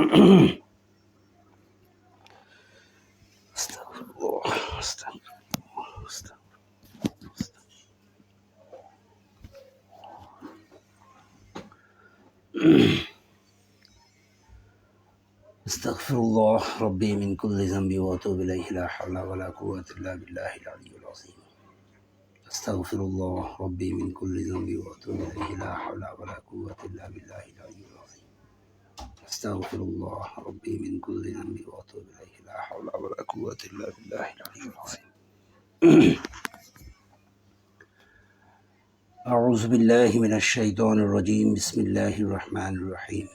আস্তাগফিরুল্লাহ রাব্বি মিন কুল্লি যামবি ওয়া আতুবু ইলাইহি লা হাওলা ওয়া লা কুওয়াতা ইল্লা বিল্লাহিল আলিয়্যিল আযীম। আস্তাগফিরুল্লাহ রাব্বি মিন কুল্লি যামবি ওয়া আতুবু ইলাইহি লা হাওলা ওয়া লা কুওয়াতা ইল্লা বিল্লাহিল আলিয়্যিল আযীম। আস্তাগফিরুল্লাহ রাব্বি মিন কুল্লি যামবি ওয়া আতুবু ইলাইহি লা হাওলা ওয়া লা কুওয়াতা ইল্লা বিল্লাহিল আলিয়্যিল আযীম। আউযু বিল্লাহি মিনাশ শাইতানির রাজীম। বিসমিল্লাহির রহমানির রহিম।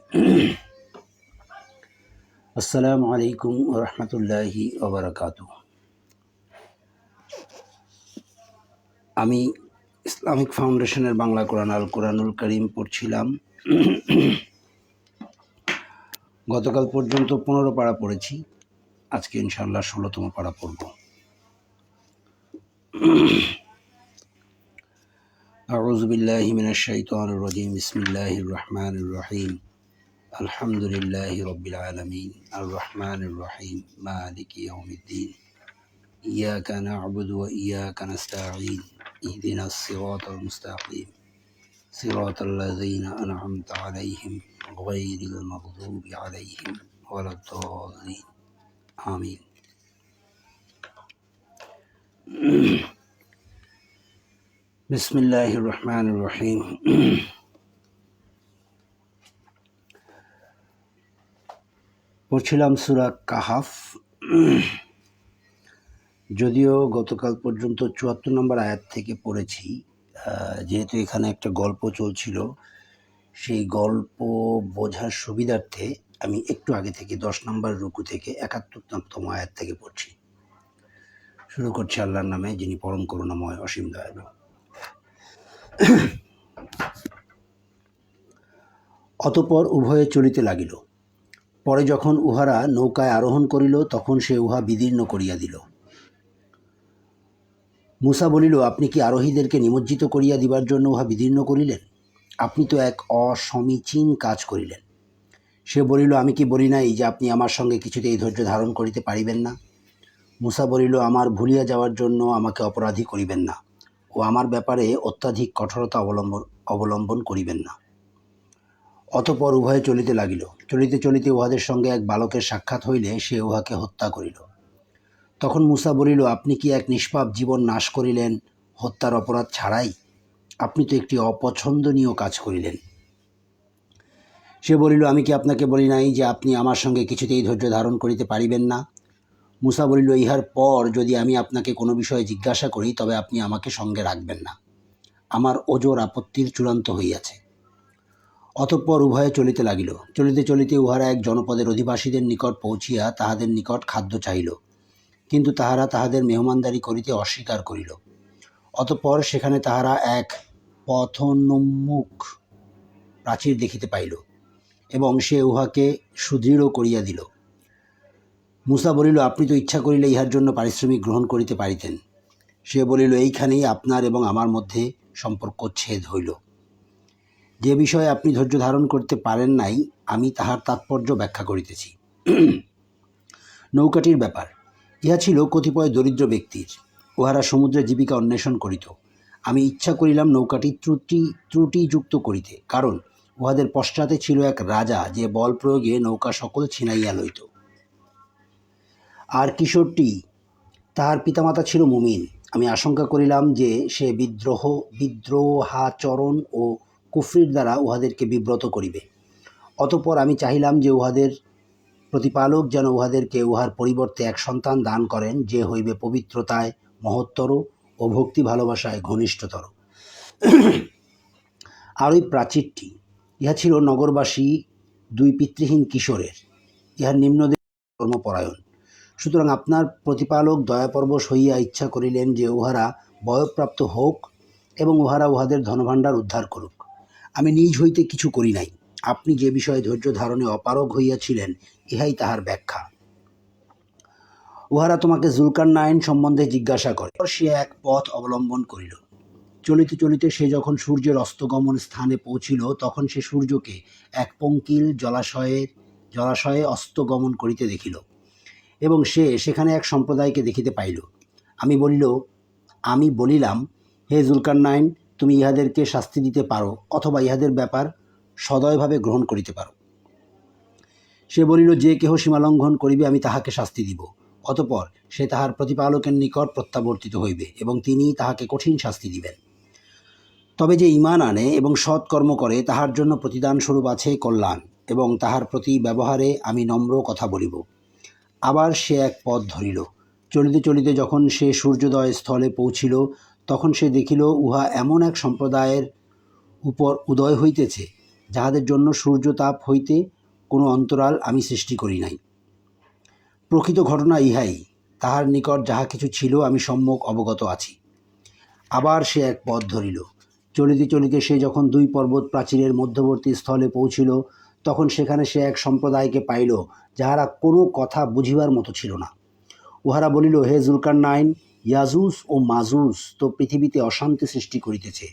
আসসালামু আলাইকুম ওয়া রাহমাতুল্লাহি ওয়া বারাকাতুহু। আমি ইসলামিক ফাউন্ডেশনের বাংলা কোরআন আল কোরআনুল কারীম পড়ছিলাম। গতকাল পর্যন্ত 15 পারা পড়েছি, আজকে ইনশাআল্লাহ 16তম পারা পড়ব। আউযু বিল্লাহি মিনাশ শাইতানির রাজীম। বিসমিল্লাহির রহমানির রহিম। আলহামদুলিল্লাহি রাব্বিল আলামিন আর রহমানির রহিম মালিকি ইয়াউমিদ্দিন। ইয়াকা না'বুদু ওয়া ইয়াকা নাস্তাঈন। ইহদিনাস সিরাতাল মুস্তাকিম সিরাতাল লাযীনা আন'আমতা আলাইহিম গায়রিল মাগযুবি আলাইহিম ওয়ালাদ-দাল্লিন। আমিন। বিসমিল্লাহির রহমানির রহিম। পড়ছিলাম সূরা কাহাফ। যদিও গতকাল পর্যন্ত ৭৪ নম্বর আয়াত থেকে পড়েছি, যেহেতু এখানে একটা গল্প চলছিল, সেই গল্প বোঝার সুবিধার্থে আমি একটু আগে থেকে 10 নম্বর রুকু থেকে ৭১তম আয়াত থেকে পড়ছি। শুরু করছি আল্লাহর নামে, যিনি পরম করুণাময় অসীম দয়ালু। অতঃপর উভয়ে চলিতে লাগিল। পরে যখন উহারা নৌকায় আরোহণ করিল, তখন সে উহা বিদীর্ণ করিয়া দিল। মূসা বলিল, আপনি কি আরোহীদেরকে নিমজ্জিত করিয়া দিবার জন্য উহা বিদীর্ণ করিলেন? আপনি তো এক অসমীচীন কাজ করিলেন। সে বলিল, আমি কি বলি নাই যে আপনি আমার সঙ্গে কিছুতেই ধৈর্য ধারণ করিতে পারিবেন না? মূসা বলিল, আমার ভুলিয়া যাওয়ার জন্য আমাকে অপরাধী করিবেন না ও আমার ব্যাপারে অত্যাধিক কঠোরতা অবলম্বন করিবেন না। অতঃপর উভয়ে চলিতে লাগিল। চলিতে চলিতে উহাদের সঙ্গে এক বালকের সাক্ষাৎ হইলে সে উহাকে হত্যা করিল। তখন মূসা বলিল, আপনি কি এক নিষ্পাপ জীবন নাশ করিলেন হত্যার অপরাধ ছাড়াই? আপনি তো একটি অপছন্দনীয় কাজ করিলেন। সে বলিল, আমি কি আপনাকে বলি নাই যে আপনি আমার সঙ্গে কিছুতেই ধৈর্য ধারণ করিতে পারিবেন না? মূসা বলিল, ইহার পর যদি আমি আপনাকে কোনো বিষয়ে জিজ্ঞাসা করি, তবে আপনি আমাকে সঙ্গে রাখবেন না। আমার ওজর আপত্তির চূড়ান্ত হইয়াছে। অতঃপর উভয়ে চলিতে লাগিল। চলিতে চলিতে উহারা এক জনপদের অধিবাসীদের নিকট পৌঁছিয়া তাহাদের নিকট খাদ্য চাহিল, কিন্তু তাহারা তাহাদের মেহমানদারি করিতে অস্বীকার করিল। অতঃপর সেখানে তাহারা এক পথনোন্মুখ প্রাচীর দেখিতে পাইল এবং সে উহাকে সুদৃঢ় করিয়া দিল। মূসা বলিল, আপনি তো ইচ্ছা করিলে ইহার জন্য পারিশ্রমিক গ্রহণ করিতে পারিতেন। সে বলিল, এইখানেই আপনার এবং আমার মধ্যে সম্পর্ক ছেদ হইল। যে বিষয়ে আপনি ধৈর্য ধারণ করতে পারেন নাই, আমি তাহার তাৎপর্য ব্যাখ্যা করিতেছি। নৌকাটির ব্যাপার। ইহা ছিল কতিপয় দরিদ্র ব্যক্তির। উহারা সমুদ্রে জীবিকা অন্বেষণ করিত। আমি ইচ্ছা করিলাম নৌকাটি ত্রুটিযুক্ত করিতে, কারণ উহাদের পশ্চাতে ছিল এক রাজা, যে বল প্রয়োগে নৌকা সকল ছিনাইয়া লইত। আর কিশোরটি, তাহার পিতামাতা ছিল মুমিন। আমি আশঙ্কা করিলাম যে সে বিদ্রোহাচরণ ও কুফরির দ্বারা উহাদেরকে বিব্রত করিবে। অতঃপর আমি চাহিলাম যে উহাদের প্রতিপালক যেন উহাদেরকে উহার পরিবর্তে এক সন্তান দান করেন, যে হইবে পবিত্রতায় মহত্তর ও ভক্তি ভালোবাসায় ঘনিষ্ঠতর। আর ওই প্রাচীরটি, ইহা ছিল নগরবাসী 2 পিতৃহীন কিশোরের। ইহার নিম্নদের কর্মপরায়ণ। সুতরাং আপনার প্রতিপালক দয়াপরবশ হইয়া ইচ্ছা করিলেন যে উহারা বয়ঃপ্রাপ্ত হোক এবং উহারা উহাদের ধনভাণ্ডার উদ্ধার করুক। আমি নিজ হইতে কিছু করি নাই। আপনি যে বিষয়ে ধৈর্য ধারণে অপারগ হইয়াছিলেন, ইহাই তাহার ব্যাখ্যা। উহারা তোমাকে জুলকারনাইন সম্বন্ধে জিজ্ঞাসা করে। সে এক পথ অবলম্বন করিল। চলিতে চলিতে সে যখন সূর্যের অস্তগমন স্থানে পৌঁছিল, তখন সে সূর্যকে এক পঙ্কিল জলাশয়ের জলাশয়ে অস্তগমন করিতে দেখিল, এবং সে সেখানে এক সম্প্রদায়কে দেখিতে পাইল। আমি বলিলাম, হে জুলকারনাইন, তুমি ইহাদেরকে শাস্তি দিতে পারো, অথবা ইহাদের ব্যাপার সদয়ভাবে গ্রহণ করিতে পারো। সে বলিল, যে কেহ সীমালঙ্ঘন করিবে আমি তাহাকে শাস্তি দিব। অতঃপর সে তাহার প্রতিপালকের নিকট প্রত্যাবর্তিত হইবে, এবং তিনি তাহাকে কঠিন শাস্তি দিবেন। তবে যে ঈমান আনে এবং সৎকর্ম করে, তাহার জন্য প্রতিদানস্বরূপ আছে কল্যাণ, এবং তাহার প্রতি ব্যবহারে আমি নম্র কথা বলিব। আবার সে এক পথ ধরিল। চলিতে চলিতে যখন সে সূর্যোদয় স্থলে পৌঁছিল, তখন সে দেখিল উহা এমন এক সম্প্রদায়ের উপর উদয় হইতেছে, যাহাদের জন্য সূর্যতাপ হইতে কোনো অন্তরাল আমি সৃষ্টি করি নাই। প্রকৃত ঘটনা ইহাই, তাহার নিকট যাহা কিছু ছিল আমি সম্যক অবগত আছি। আবার সে এক পথ ধরিল। চলিতে চলিতে সে যখন 2 পর্বত প্রাচীরের মধ্যবর্তী স্থলে পৌঁছিল, তখন সেখানে সে এক সম্প্রদায়কে পাইল, যাহারা কোনো কথা বুঝিবার মতো ছিল না। উহারা বলিল, হে জুলকারনাইন, ইয়াজুজ ও মাজুজ তো পৃথিবীতে অশান্তি সৃষ্টি করিতেছে।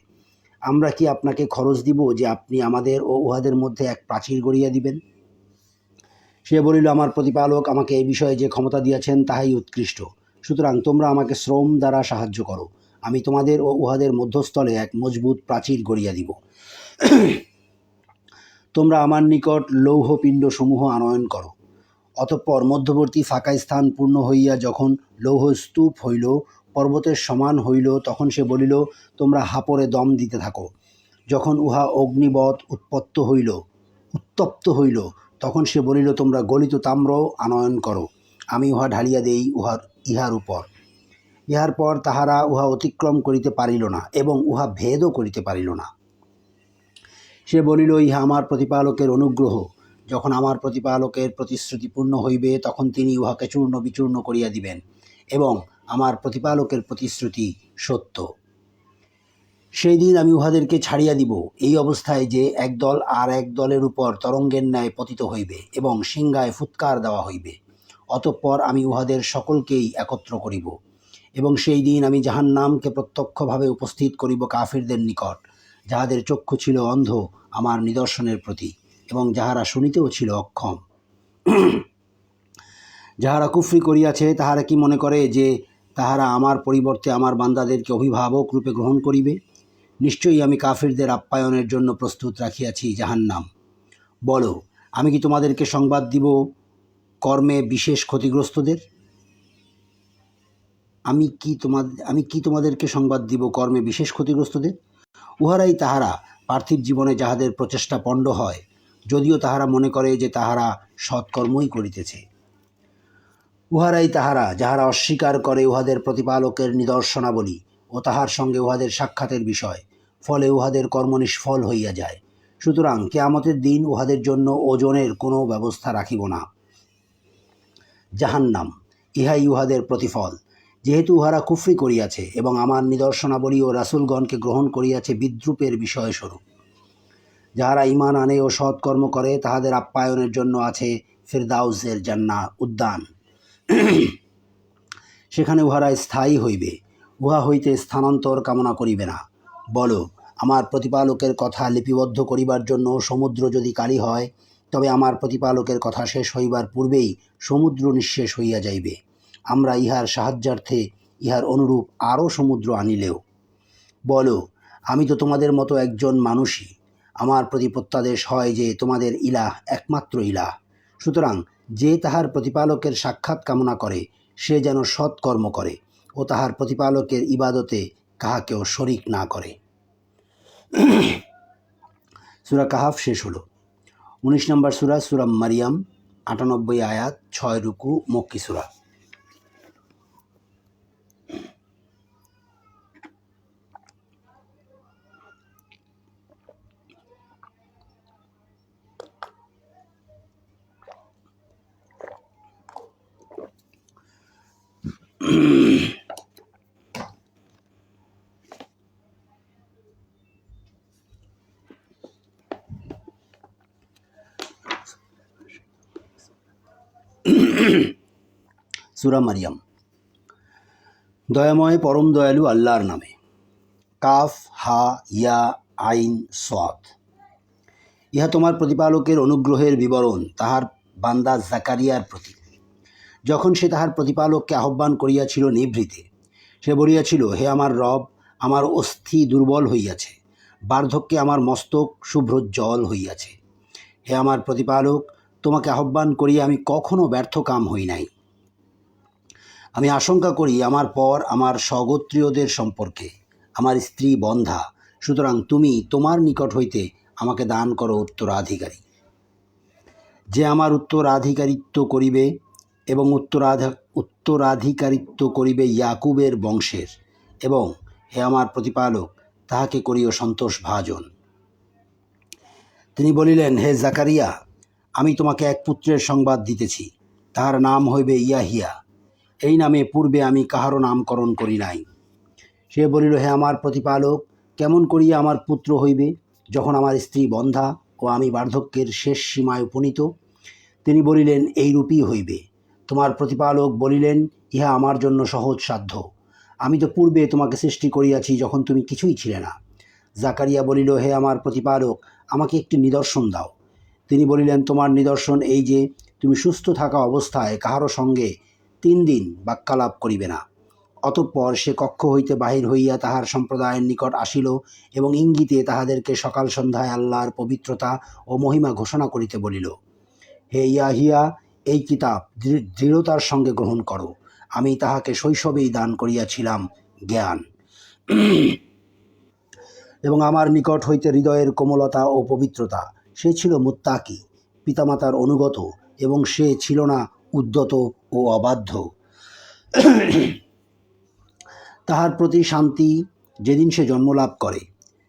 আমরা কি আপনাকে খরচ দিব যে আপনি আমাদের ও উহাদের মধ্যে এক প্রাচীর গড়িয়া দিবেন? সে বলিল, আমার প্রতিপালক আমাকে এই বিষয়ে যে ক্ষমতা দিয়াছেন তাহাই উৎকৃষ্ট। সুতরাং তোমরা আমাকে শ্রম দ্বারা সাহায্য করো, আমি তোমাদের ও উহাদের মধ্যস্থলে এক মজবুত প্রাচীর গড়িয়া দিব। তোমরা আমার নিকট লৌহপিণ্ড সমূহ আনয়ন করো। অতঃপর মধ্যবর্তী ফাঁকা স্থান পূর্ণ হইয়া যখন লৌহ স্তূপ হইল, পর্বতের সমান হইল, তখন সে বলিল, তোমরা হাপরে দম দিতে থাকো। যখন উহা অগ্নিবৎ উত্তপ্ত হইল, তখন সে বলিল, তোমরা গলিত তাম্র আনয়ন করো, আমি উহা ঢালিয়া দেই ইহার উপর। ইহার পর তাহারা উহা অতিক্রম করিতে পারিল না, এবং উহা ভেদও করিতে পারিল না। সে বলিল, ইহা আমার প্রতিপালকের অনুগ্রহ। যখন আমার প্রতিপালকের প্রতিশ্রুতি পূর্ণ হইবে, তখন তিনি উহাকে চূর্ণ বিচূর্ণ করিয়া দিবেন, এবং আমার প্রতিপালকের প্রতিশ্রুতি সত্য। সেই দিন আমি উহাদেরকে ছাড়িয়া দিব, এই অবস্থায় যে একদল আর এক দলের উপর তরঙ্গের ন্যায় পতিত হইবে, এবং সিংহায় ফুৎকার দেওয়া হইবে। অতঃপর আমি উহাদের সকলকেই একত্র করিব, এবং সেই দিন আমি জাহান্নামকে প্রত্যক্ষভাবে উপস্থিত করিব কাফিরদের নিকট, যাহাদের চক্ষু ছিল অন্ধ আমার নিদর্শনের প্রতি, এবং যাহারা শুনিতেও ছিল অক্ষম। যাহারা কুফরি করিয়াছে, তাহারা কি মনে করে যে তাহারা আমার পরিবর্তে আমার বান্দাদেরকে অভিভাবক রূপে গ্রহণ করিবে? নিশ্চয়ই আমি কাফিরদের আপ্যায়নের জন্য প্রস্তুত রাখিয়াছি জাহান্নাম। বলো, আমি কি তোমাদেরকে সংবাদ দিব কর্মে বিশেষ ক্ষতিগ্রস্তদের? আমি কি তোমাদেরকে সংবাদ দিব কর্মে বিশেষ ক্ষতিগ্রস্তদের? উহারাই তাহারা পার্থিব জীবনে যাহাদের প্রচেষ্টা পণ্ড হয়, যদিও তাহারা মনে করে যে তাহারা সৎকর্মই করিতেছে। উহারাই তাহারা যাহারা অস্বীকার করে উহাদের প্রতিপালকের নিদর্শনাবলী ও তাহার সঙ্গে উহাদের সাক্ষাতের বিষয়, ফলে উহাদের কর্ম নিষ্ফল হইয়া যায়। সুতরাং কিয়ামতের দিন উহাদের জন্য ওজনের কোনো ব্যবস্থা রাখিব না। জাহান্নাম, ইহাই উহাদের প্রতিফল, যেহেতু উহারা কুফরি করিয়াছে এবং আমার নিদর্শনাবলী ও রাসূলগণকে গ্রহণ করিয়াছে বিদ্রূপের বিষয়স্বরূপ। যাহারা ঈমান আনে ও সৎকর্ম করে, তাহাদের আপ্যায়নের জন্য আছে ফিরদাউসের উদ্যান। সেখানে উহারা স্থায়ী হইবে, উহা হইতে স্থানান্তর কামনা করিবে না। বলো, আমার প্রতিপালকের কথা লিপিবদ্ধ করিবার জন্য সমুদ্র যদি কালি হয়, তবে আমার প্রতিপালকের কথা শেষ হইবার পূর্বেই সমুদ্র নিঃশেষ হইয়া যাইবে। আমরা ইহার সাহায্যার্থে ইহার অনুরূপ আরও সমুদ্র আনিলেও। বলো, আমি তো তোমাদের মতো একজন মানুষই। আমার প্রতি প্রত্যাদেশ হয় যে তোমাদের ইলাহ একমাত্র ইলাহ। সুতরাং যে তাহার প্রতিপালকের সাক্ষাৎ কামনা করে, সে যেন সৎকর্ম করে ও তাহার প্রতিপালকের ইবাদতে কাহাকেও শরিক না করে। সূরা কাহাফ শেষ হলো। 19 নম্বর সূরা, সূরা মারিয়াম, 98 আয়াত, 6 রুকু, মক্কি সূরা। সূরা মারিয়াম। দয়াময় পরম দয়ালু আল্লাহর নামে। কাফ, হা, ইয়া, আইন, সাদ। ইহা তোমার প্রতিপালকের অনুগ্রহের বিবরণ, তাহার বান্দা জাকারিয়ার প্রতি। যখন সে তাহার প্রতিপালককে আহ্বান করিয়াছিল নিভৃতে, সে বলিয়াছিল, হে আমার রব, আমার অস্থি দুর্বল হইয়াছে, বার্ধক্যে আমার মস্তক শুভ্রোজ্জ্বল হইয়াছে। হে আমার প্রতিপালক, তোমাকে আহ্বান করিয়া আমি কখনো ব্যর্থ কাম হই নাই। আমি আশঙ্কা করি আমার পর আমার স্বগোত্রীয়দের সম্পর্কে, আমার স্ত্রী বন্ধা, সুতরাং তুমি তোমার নিকট হইতে আমাকে দান করো উত্তরাধিকারী। যে আমার উত্তরাধিকারিত্ব করিবে এবং উত্তরাধিকারিত্ব করিবে ইয়াকুবের বংশের, এবং হে আমার প্রতিপালক, তাহাকে করিও সন্তোষ ভাজন। তিনি বলিলেন, হে জাকারিয়া, আমি তোমাকে এক পুত্রের সংবাদ দিতেছি, তাহার নাম হইবে ইয়াহিয়া। এই নামে পূর্বে আমি কাহারও নামকরণ করি নাই। সে বলিল, হে আমার প্রতিপালক, কেমন করিয়া আমার পুত্র হইবে, যখন আমার স্ত্রী বন্ধা ও আমি বার্ধক্যের শেষ সীমায় উপনীত? তিনি বলিলেন, এইরূপই হইবে। তোমার প্রতিপালক বলিলেন, ইহা আমার জন্য সহজ সাধ্য। আমি তো পূর্বে তোমাকে সৃষ্টি করিয়াছি, যখন তুমি কিছুই ছিলে না। জাকারিয়া বলিল, হে আমার প্রতিপালক, আমাকে একটি নিদর্শন দাও। তিনি বলিলেন, তোমার নিদর্শন এই যে, তুমি সুস্থ থাকা অবস্থায় কাহারও সঙ্গে 3 দিন বাক্যালাপ করিবে না। অতঃপর সে কক্ষ হইতে বাহির হইয়া তাহার সম্প্রদায়ের নিকট আসিল এবং ইঙ্গিতে তাহাদেরকে সকাল সন্ধ্যায় আল্লাহর পবিত্রতা ও মহিমা ঘোষণা করিতে বলিল। হে ইয়াহিয়া, এই কিতাব দৃঢ়তার সঙ্গে গ্রহণ করো। আমি তাহাকে শৈশবেই দান করিয়াছিলাম জ্ঞান, এবং আমার নিকট হইতে হৃদয়ের কোমলতা ও পবিত্রতা। সে ছিল মুত্তাকি, পিতামাতার অনুগত, এবং সে ছিল না উদ্যত ও অবাধ্য। তাহার প্রতি শান্তি যেদিন সে জন্মলাভ করে,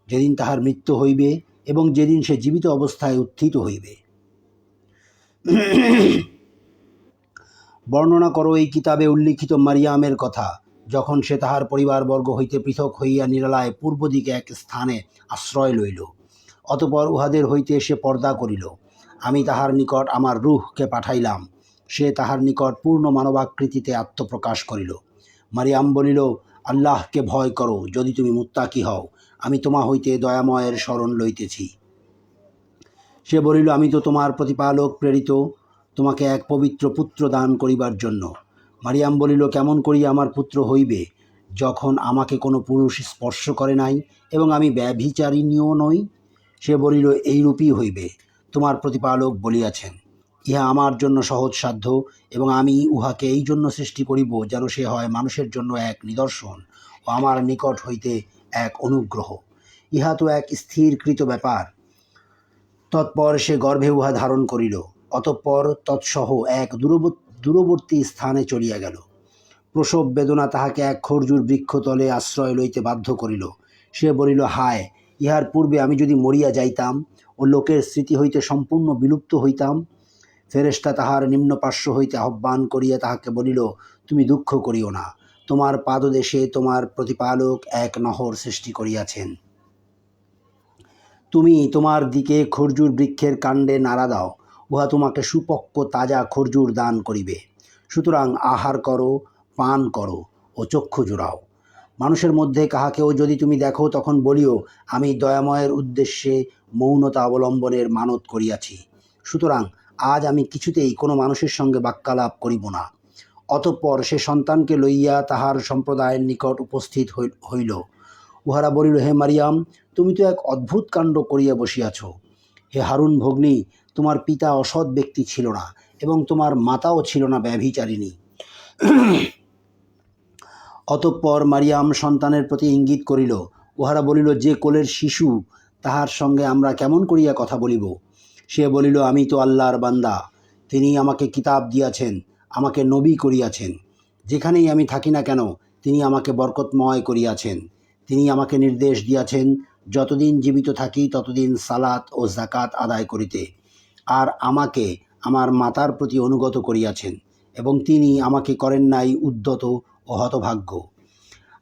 যেদিন তাহার মৃত্যু হইবে, এবং যেদিন সে জীবিত অবস্থায় উত্থিত হইবে। বর্ণনা করো এই কিতাবে উল্লিখিত মারিয়ামের কথা, যখন সে তাহার পরিবারবর্গ হইতে পৃথক হইয়া নিরালায় পূর্ব দিকে এক স্থানে আশ্রয় লইল। অতঃপর উহাদের হইতে সে পর্দা করিল। আমি তাহার নিকট আমার রূহকে পাঠাইলাম। সে তাহার নিকট পূর্ণ মানবাকৃতিতে আত্মপ্রকাশ করিল। মারিয়াম বলিল, আল্লাহকে ভয় করো, যদি তুমি মুত্তাকি হও। আমি তোমা হইতে দয়াময়ের শরণ লইতেছি। সে বলিল, আমি তো তোমার প্রতিপালক প্রেরিত, তোমাকে এক পবিত্র পুত্র দান করিবার জন্য। মারিয়াম বলিল, কেমন করিয়া আমার পুত্র হইবে, যখন আমাকে কোনো পুরুষ স্পর্শ করে নাই, এবং আমি ব্যভিচারিণীও নই? সে বলিল, এইরূপই হইবে। তোমার প্রতিপালক বলিয়াছেন, ইহা আমার জন্য সহজ সাধ্য, এবং আমি উহাকে এই জন্য সৃষ্টি করিব, যেন সে হয় মানুষের জন্য এক নিদর্শন ও আমার নিকট হইতে এক অনুগ্রহ। ইহা তো এক স্থিরকৃত ব্যাপার। তৎপর সে গর্ভে উহা ধারণ করিল। অতঃপর তৎসহ এক দূরবর্তী স্থানে চলিয়া গেল। প্রসব বেদনা তাহাকে এক খরজুর বৃক্ষতলে আশ্রয় লইতে বাধ্য করিল। সে বলিল, হায়, ইহার পূর্বে আমি যদি মরিয়া যাইতাম ও লোকের স্মৃতি হইতে সম্পূর্ণ বিলুপ্ত হইতাম। ফেরেশতা তাহার নিম্নপার্শ্ব হইতে আহ্বান করিয়া তাহাকে বলিল, তুমি দুঃখ করিও না, তোমার পাদদেশে তোমার প্রতিপালক এক নহর সৃষ্টি করিয়াছেন। তুমি তোমার দিকে খরজুর বৃক্ষের কাণ্ডে নাড়া দাও, উহা তোমাকে সুপক্ক তাজা খরজুর দান করিবে। সুতরাং আহার করো, পান করো ও চক্ষু জুড়াও। মানুষের মধ্যে কাহাকেও যদি তুমি দেখো, তখন বলিও, আমি দয়াময়ের উদ্দেশ্যে মৌনতা অবলম্বনের মানত করিয়াছি। সুতরাং আজ আমি কিছুতেই কোনো মানুষের সঙ্গে বাক্যালাপ করিব না। অতঃপর সে সন্তানকে লইয়া তাহার সম্প্রদায়ের নিকট উপস্থিত হইল। উহারা বলিল, হে মারিয়াম, তুমি তো এক অদ্ভুত কাণ্ড করিয়া বসিয়াছ। হে হারুন ভগ্নী, তোমার পিতা অসৎ ব্যক্তি ছিল না, এবং তোমার মাতাও ছিল না ব্যভিচারিণী। অতঃপর মারিয়াম সন্তানের প্রতি ইঙ্গিত করিল। উহারা বলিল, যে কোলের শিশু, তাহার সঙ্গে আমরা কেমন করিয়া কথা বলিব? সে বলিল, আমি তো আল্লাহর বান্দা, তিনি আমাকে কিতাব দিয়াছেন, আমাকে নবী করিয়াছেন। যেখানেই আমি থাকি না কেন, তিনি আমাকে বরকতময় করিয়াছেন। তিনি আমাকে নির্দেশ দিয়াছেন, যতদিন জীবিত থাকি ততদিন সালাত ও জাকাত আদায় করিতে, আর আমাকে আমার মাতার প্রতি অনুগত করিয়াছেন, এবং তিনি আমাকে করেন নাই উদ্যত ও হতভাগ্য।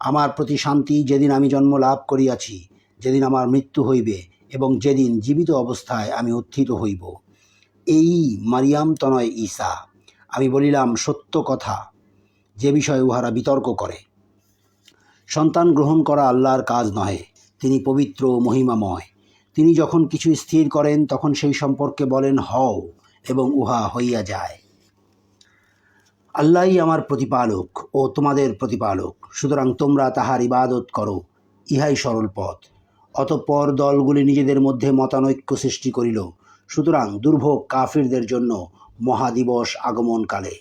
আমার প্রতি শান্তি যেদিন আমি জন্ম লাভ করিয়াছি, যেদিন আমার মৃত্যু হইবে, এবং যেদিন জীবিত অবস্থায় আমি উত্থিত হইব। এই মারিয়াম তনয় ঈসা। আমি বলিলাম সত্য কথা, যে বিষয়ে উহারা বিতর্ক করে। সন্তান গ্রহণ করা আল্লাহর কাজ নহে, তিনি পবিত্র ও মহিমাময়। তিনি যখন কিছু স্থির করেন, তখন সেই সম্পর্কে বলেন হও, এবং উহা হইয়া যায়। আল্লাহই আমার প্রতিপালক ও তোমাদের প্রতিপালক, সুতরাং তোমরা তাহার ইবাদত করো, ইহাই সরল পথ। অতঃপর দলগুলি নিজেদের মধ্যে মতানৈক্য সৃষ্টি করিল। সুতরাং দুর্ভোগ কাফিরদের জন্য মহাদিবস আগমনকালে।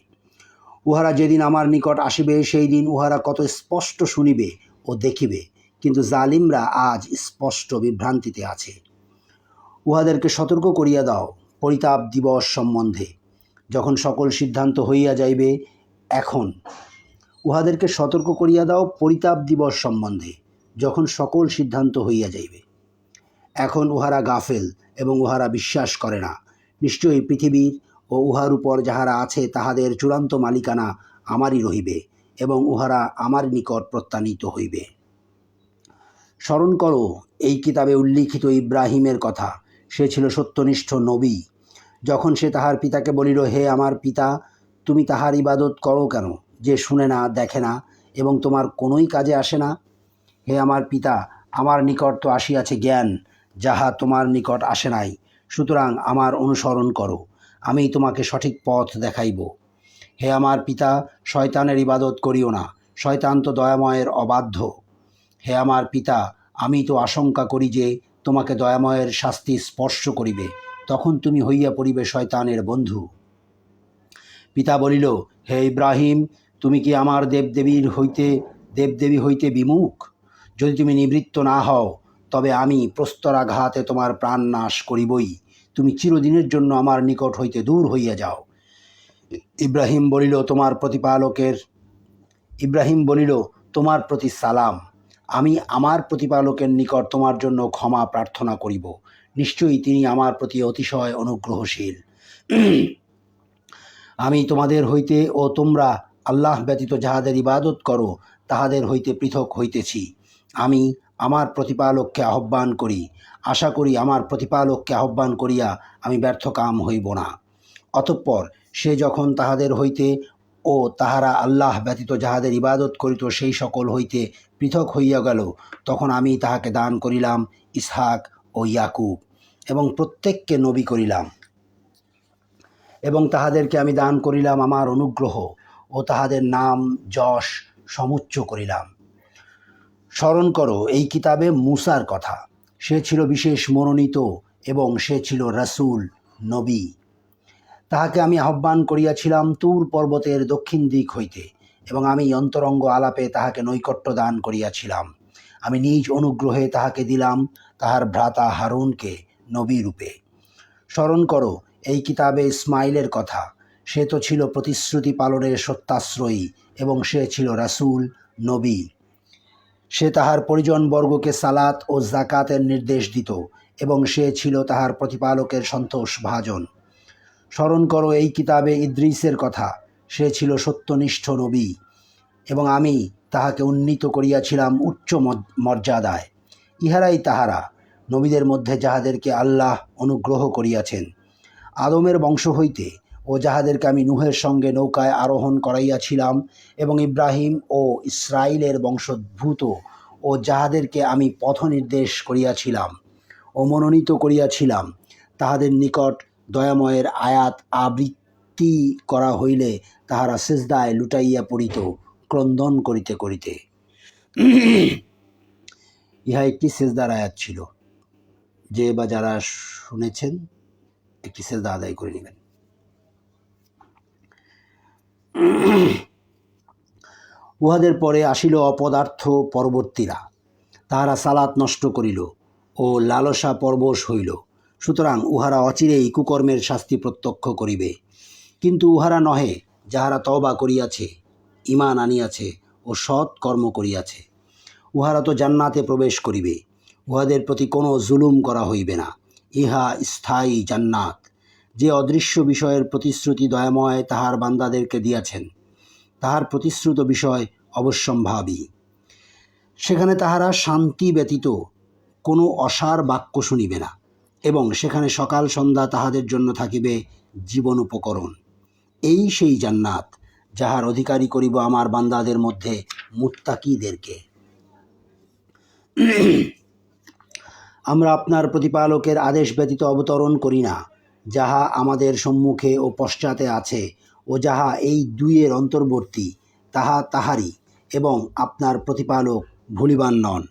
উহারা যেদিন আমার নিকট আসিবে সেই দিন উহারা কত স্পষ্ট শুনিবে ও দেখিবে, কিন্তু জালিমরা আজ স্পষ্ট বিভ্রান্তিতে আছে। উহাদেরকে সতর্ক করিয়া দাও পরিতাপ দিবস সম্বন্ধে, যখন সকল সিদ্ধান্ত হইয়া যাইবে। এখন উহাদেরকে সতর্ক করিয়া দাও পরিতাপ দিবস সম্বন্ধে, যখন সকল সিদ্ধান্ত হইয়া যাইবে। এখন উহারা গাফেল এবং উহারা বিশ্বাস করে না। নিশ্চয়ই পৃথিবীর ও উহার উপর যাহারা আছে তাহাদের চূড়ান্ত মালিকানা আমারই রহিবে, এবং উহারা আমার নিকট প্রত্যানীত হইবে। স্মরণ করো এই কিতাবে উল্লিখিত ইব্রাহিমের কথা। সে ছিল সত্যনিষ্ঠ নবী। যখন সে তাহার পিতাকে বলিল, হে আমার পিতা, তুমি তাহার ইবাদত করো কেন, যে শুনে না, দেখে না এবং তোমার কোনোই কাজে আসে না? হে আমার পিতা, আমার নিকট তো আসিয়াছে জ্ঞান, যাহা তোমার নিকট আসে নাই। সুতরাং আমার অনুসরণ করো, আমি তোমাকে সঠিক পথ দেখাইব। হে আমার পিতা, শয়তানের ইবাদত করিও না, শয়তান তো দয়াময়ের অবাধ্য। হে আমার পিতা, আমি তো আশঙ্কা করি যে তোমাকে দয়াময়ের শাস্তি স্পর্শ করিবে, তখন তুমি হইয়া পড়িবে শয়তানের বন্ধু। পিতা বলিল, হে ইব্রাহিম, তুমি কি আমার দেবদেবী হইতে বিমুখ? যদি তুমি নিবৃত্ত না হও, তবে আমি প্রস্তরাঘাতে তোমার প্রাণ নাশ করিবই। তুমি চিরদিনের জন্য আমার নিকট হইতে দূর হইয়া যাও। ইব্রাহিম বলিল, তোমার প্রতি সালাম। আমি আমার প্রতিপালকের নিকট তোমার জন্য ক্ষমা প্রার্থনা করিব। নিশ্চয়ই তিনি আমার প্রতি অতিশয় অনুগ্রহশীল। আমি তোমাদের হইতে ও তোমরা আল্লাহ ব্যতীত যাহাদের ইবাদত করো তাহাদের হইতে পৃথক হইতেছি। আমি আমার প্রতিপালককে আহ্বান করি, আশা করি আমার প্রতিপালককে আহ্বান করিয়া আমি ব্যর্থকাম হইব না। অতঃপর সে যখন তাহাদের হইতে ও তাহারা আল্লাহ ব্যতীত যাহাদের ইবাদত করিত সেই সকল হইতে পৃথক হইয়া গেল, তখন আমি তাহাকে দান করিলাম ইসহাক ও ইয়াকুব, এবং প্রত্যেককে নবী করিলাম, এবং তাহাদেরকে আমি দান করিলাম আমার অনুগ্রহ, ও তাহাদের নাম যশ সমুচ্চ করিলাম। স্মরণ করো এই কিতাবে মূসার কথা। সে ছিল বিশেষ মনোনীত এবং সে ছিল রাসূল, নবী। তাহাকে আমি আহ্বান করিয়াছিলাম তুর পর্বতের দক্ষিণ দিক হইতে, এবং আমি অন্তরঙ্গ আলাপে তাহাকে নৈকট্য দান করিয়াছিলাম। আমি নিজ অনুগ্রহে তাহাকে দিলাম তাহার ভ্রাতা হারুনকে নবী রূপে। স্মরণ করো এই কিতাবে ইসমাইলের কথা। সে তো ছিল প্রতিশ্রুতি পালনের সত্যাশ্রয়ী, এবং সে ছিল রাসূল, নবী। সে তাহার পরিজনবর্গকে সালাত ও জাকাতের নির্দেশ দিত, এবং সে ছিল তাহার প্রতিপালকের সন্তোষভাজন। স্মরণ করো এই কিতাবে ইদ্রিসের কথা। সে ছিল সত্যনিষ্ঠ নবী, এবং আমি তাহাকে উন্নীত করিয়াছিলাম উচ্চ মর্যাদায়। ইহারাই তাহারা নবীদের মধ্যে যাহাদেরকে আল্লাহ অনুগ্রহ করিয়াছেন আদমের বংশ হইতে, ও যাহাদেরকে আমি নূহের সঙ্গে নৌকায় আরোহণ করাইয়াছিলাম, এবং ইব্রাহিম ও ইসরাইলের বংশোদ্ভূত, ও যাহাদেরকে আমি পথ নির্দেশ করিয়াছিলাম ও মনোনীত করিয়াছিলাম। তাহাদের নিকট দয়াময়ের আয়াত আবৃত্তি করা হইলে তাহারা সিজদায় লুটাইয়া পড়িত ক্রন্দন করিতে করিতে। ইহা একটি সিজদার আয়াত ছিল। যে বা যারা শুনেছেন একটি সিজদা আদায় করে নেবেন। উহাদের পরে আসিল অপদার্থ পরবর্তীরা। তাহারা সালাত নষ্ট করিল ও লালসা পরবশ হইল। সুতরাং উহারা অচিরেই কুকর্মের শাস্তি প্রত্যক্ষ করিবে। কিন্তু উহারা নহে যাহারা তওবা করিয়াছে, ঈমান আনিয়াছে ও সৎ কর্ম করিয়াছে। উহারা তো জান্নাতে প্রবেশ করিবে। উহাদের প্রতি কোনো জুলুম করা হইবে না। ইহা স্থায়ী জান্নাত, যে অদৃশ্য বিষয়ের প্রতিশ্রুতি দয়াময় তাহার বান্দাদেরকে দিয়াছেন। তাহার প্রতিশ্রুত বিষয় অবশ্যম্ভাবী। সেখানে তাহারা শান্তি ব্যতীত কোনো অসার বাক্য শুনিবে না, এবং সেখানে সকাল সন্ধ্যা তাহাদের জন্য থাকিবে জীবন উপকরণ। এই সেই জান্নাত যাহার অধিকারী করিব আমার বান্দাদের মধ্যে মুত্তাকীদেরকে। আমরা আপনার প্রতিপালকের আদেশ ব্যতীত অবতরণ করি না। যাহা আমাদের সম্মুখে ও পশ্চাতে আছে ও যাহা এই দুইয়ের অন্তর্বর্তী তাহা তাহারই, এবং আপনার প্রতিপালক ভুলিবান নন।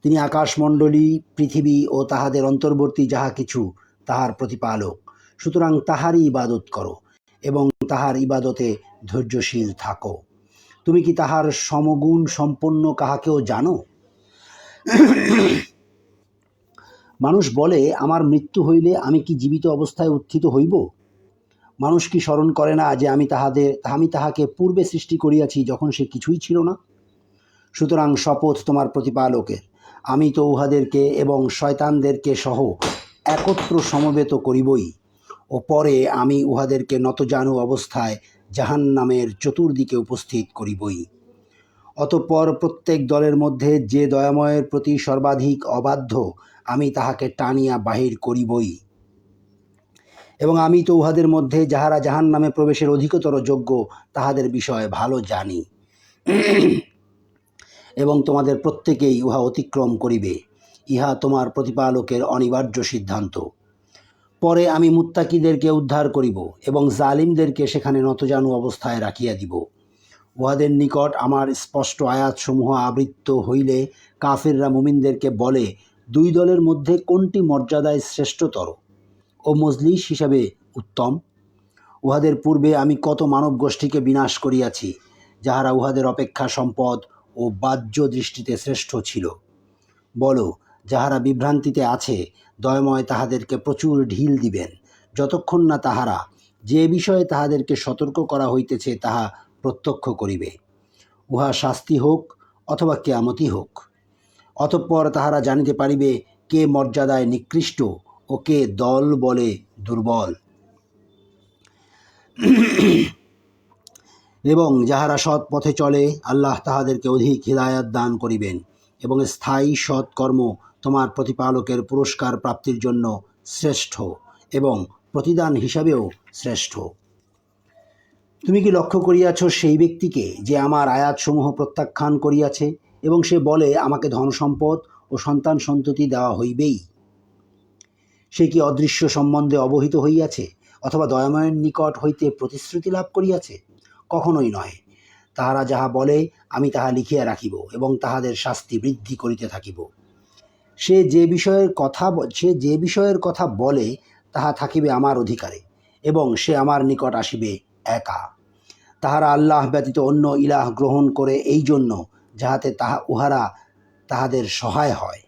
তিনি আকাশমণ্ডলী, পৃথিবী ও তাহাদের অন্তর্বর্তী যাহা কিছু তাহার প্রতিপালক। সুতরাং তাহারই ইবাদত করো এবং তাহার ইবাদতে ধৈর্যশীল থাকো। তুমি কি তাহার সমগুণ সম্পন্ন কাহাকেও জানো? মানুষ বলে, আমার মৃত্যু হইলে আমি কি জীবিত অবস্থায় উত্থিত হইব? মানুষ কি স্মরণ করে না যে আমি তাহাকে পূর্বে সৃষ্টি করিয়াছি, যখন সে কিছুই ছিল না? সুতরাং শপথ তোমার প্রতিপালকের, আমি তো উহাদেরকে এবং শয়তানদেরকে সহ একত্র সমবেত করিবই, ও পরে আমি উহাদেরকে নতজানু অবস্থায় জাহান্নামের চতুর্দিকে উপস্থিত করিবই। অতঃপর প্রত্যেক দলের মধ্যে যে দয়াময়ের প্রতি সর্বাধিক অবাধ্য, আমি তাহাকে টানিয়া বাহির করিবই। এবং আমি তো উহাদের মধ্যে যাহারা জাহান্নামে প্রবেশের অধিকতর যোগ্য, তাহাদের বিষয়ে ভালো জানি। এবং তোমাদের প্রত্যেকেই উহা অতিক্রম করিবে। ইহা তোমার প্রতিপালকের অনিবার্য সিদ্ধান্ত। পরে আমি মুত্তাকিদেরকে উদ্ধার করিব এবং জালিমদেরকে সেখানে নতজানু অবস্থায় রাখিয়া দিব। উহাদের নিকট আমার স্পষ্ট আয়াতসমূহ আবৃত্ত হইলে কাফিররা মুমিনদেরকে বলে, দুই দলের মধ্যে কোনটি মর্যাদায় শ্রেষ্ঠতর ও মজলিস হিসাবে উত্তম? উহাদের পূর্বে আমি কত মানব গোষ্ঠীকে বিনাশ করিয়াছি, যাহারা উহাদের অপেক্ষা সম্পদ ও বাহ্য দৃষ্টিতে শ্রেষ্ঠ ছিল। বলো, যাহারা বিভ্রান্তিতে আছে, দয়াময় তাহাদেরকে প্রচুর ঢিল দিবেন, যতক্ষণ না তাহারা যে বিষয়ে তাহাদেরকে সতর্ক করা হইতেছে তাহা প্রত্যক্ষ করিবে, উহা শাস্তি হোক অথবা কেয়ামতি হোক। অতঃপর তাহারা জানিতে পারিবে কে মর্যাদায় নিকৃষ্ট ও কে দল বলে দুর্বল। এবং যাহারা সৎ পথে চলে, আল্লাহ তাহাদেরকে অধিক হিদায়াত দান করিবেন, এবং স্থায়ী সৎকর্ম তোমার প্রতিপালকের পুরস্কার প্রাপ্তির জন্য শ্রেষ্ঠ এবং প্রতিদান হিসাবেও শ্রেষ্ঠ। তুমি কি লক্ষ্য করিয়াছ সেই ব্যক্তিকে যে আমার আয়াতসমূহ প্রত্যাখ্যান করিয়াছে এবং সে বলে, আমাকে ধন সম্পদ ও সন্তান সন্ততি দেওয়া হইবেই? সে কি অদৃশ্য সম্বন্ধে অবহিত হইয়াছে অথবা দয়াময়ের নিকট হইতে প্রতিশ্রুতি লাভ করিয়াছে? কখনোই নয়। তাহারা যাহা বলে আমি তাহা লিখিয়া রাখিব এবং তাহাদের শাস্তি বৃদ্ধি করিতে থাকিব। সে যে বিষয়ের কথা বলে তাহা থাকিবে আমার অধিকারে, এবং সে আমার নিকট আসিবে একা। তাহারা আল্লাহ ব্যতীত অন্য ইলাহ গ্রহণ করে এই জন্য যাহাতে উহারা তাহাদের সহায় হয়।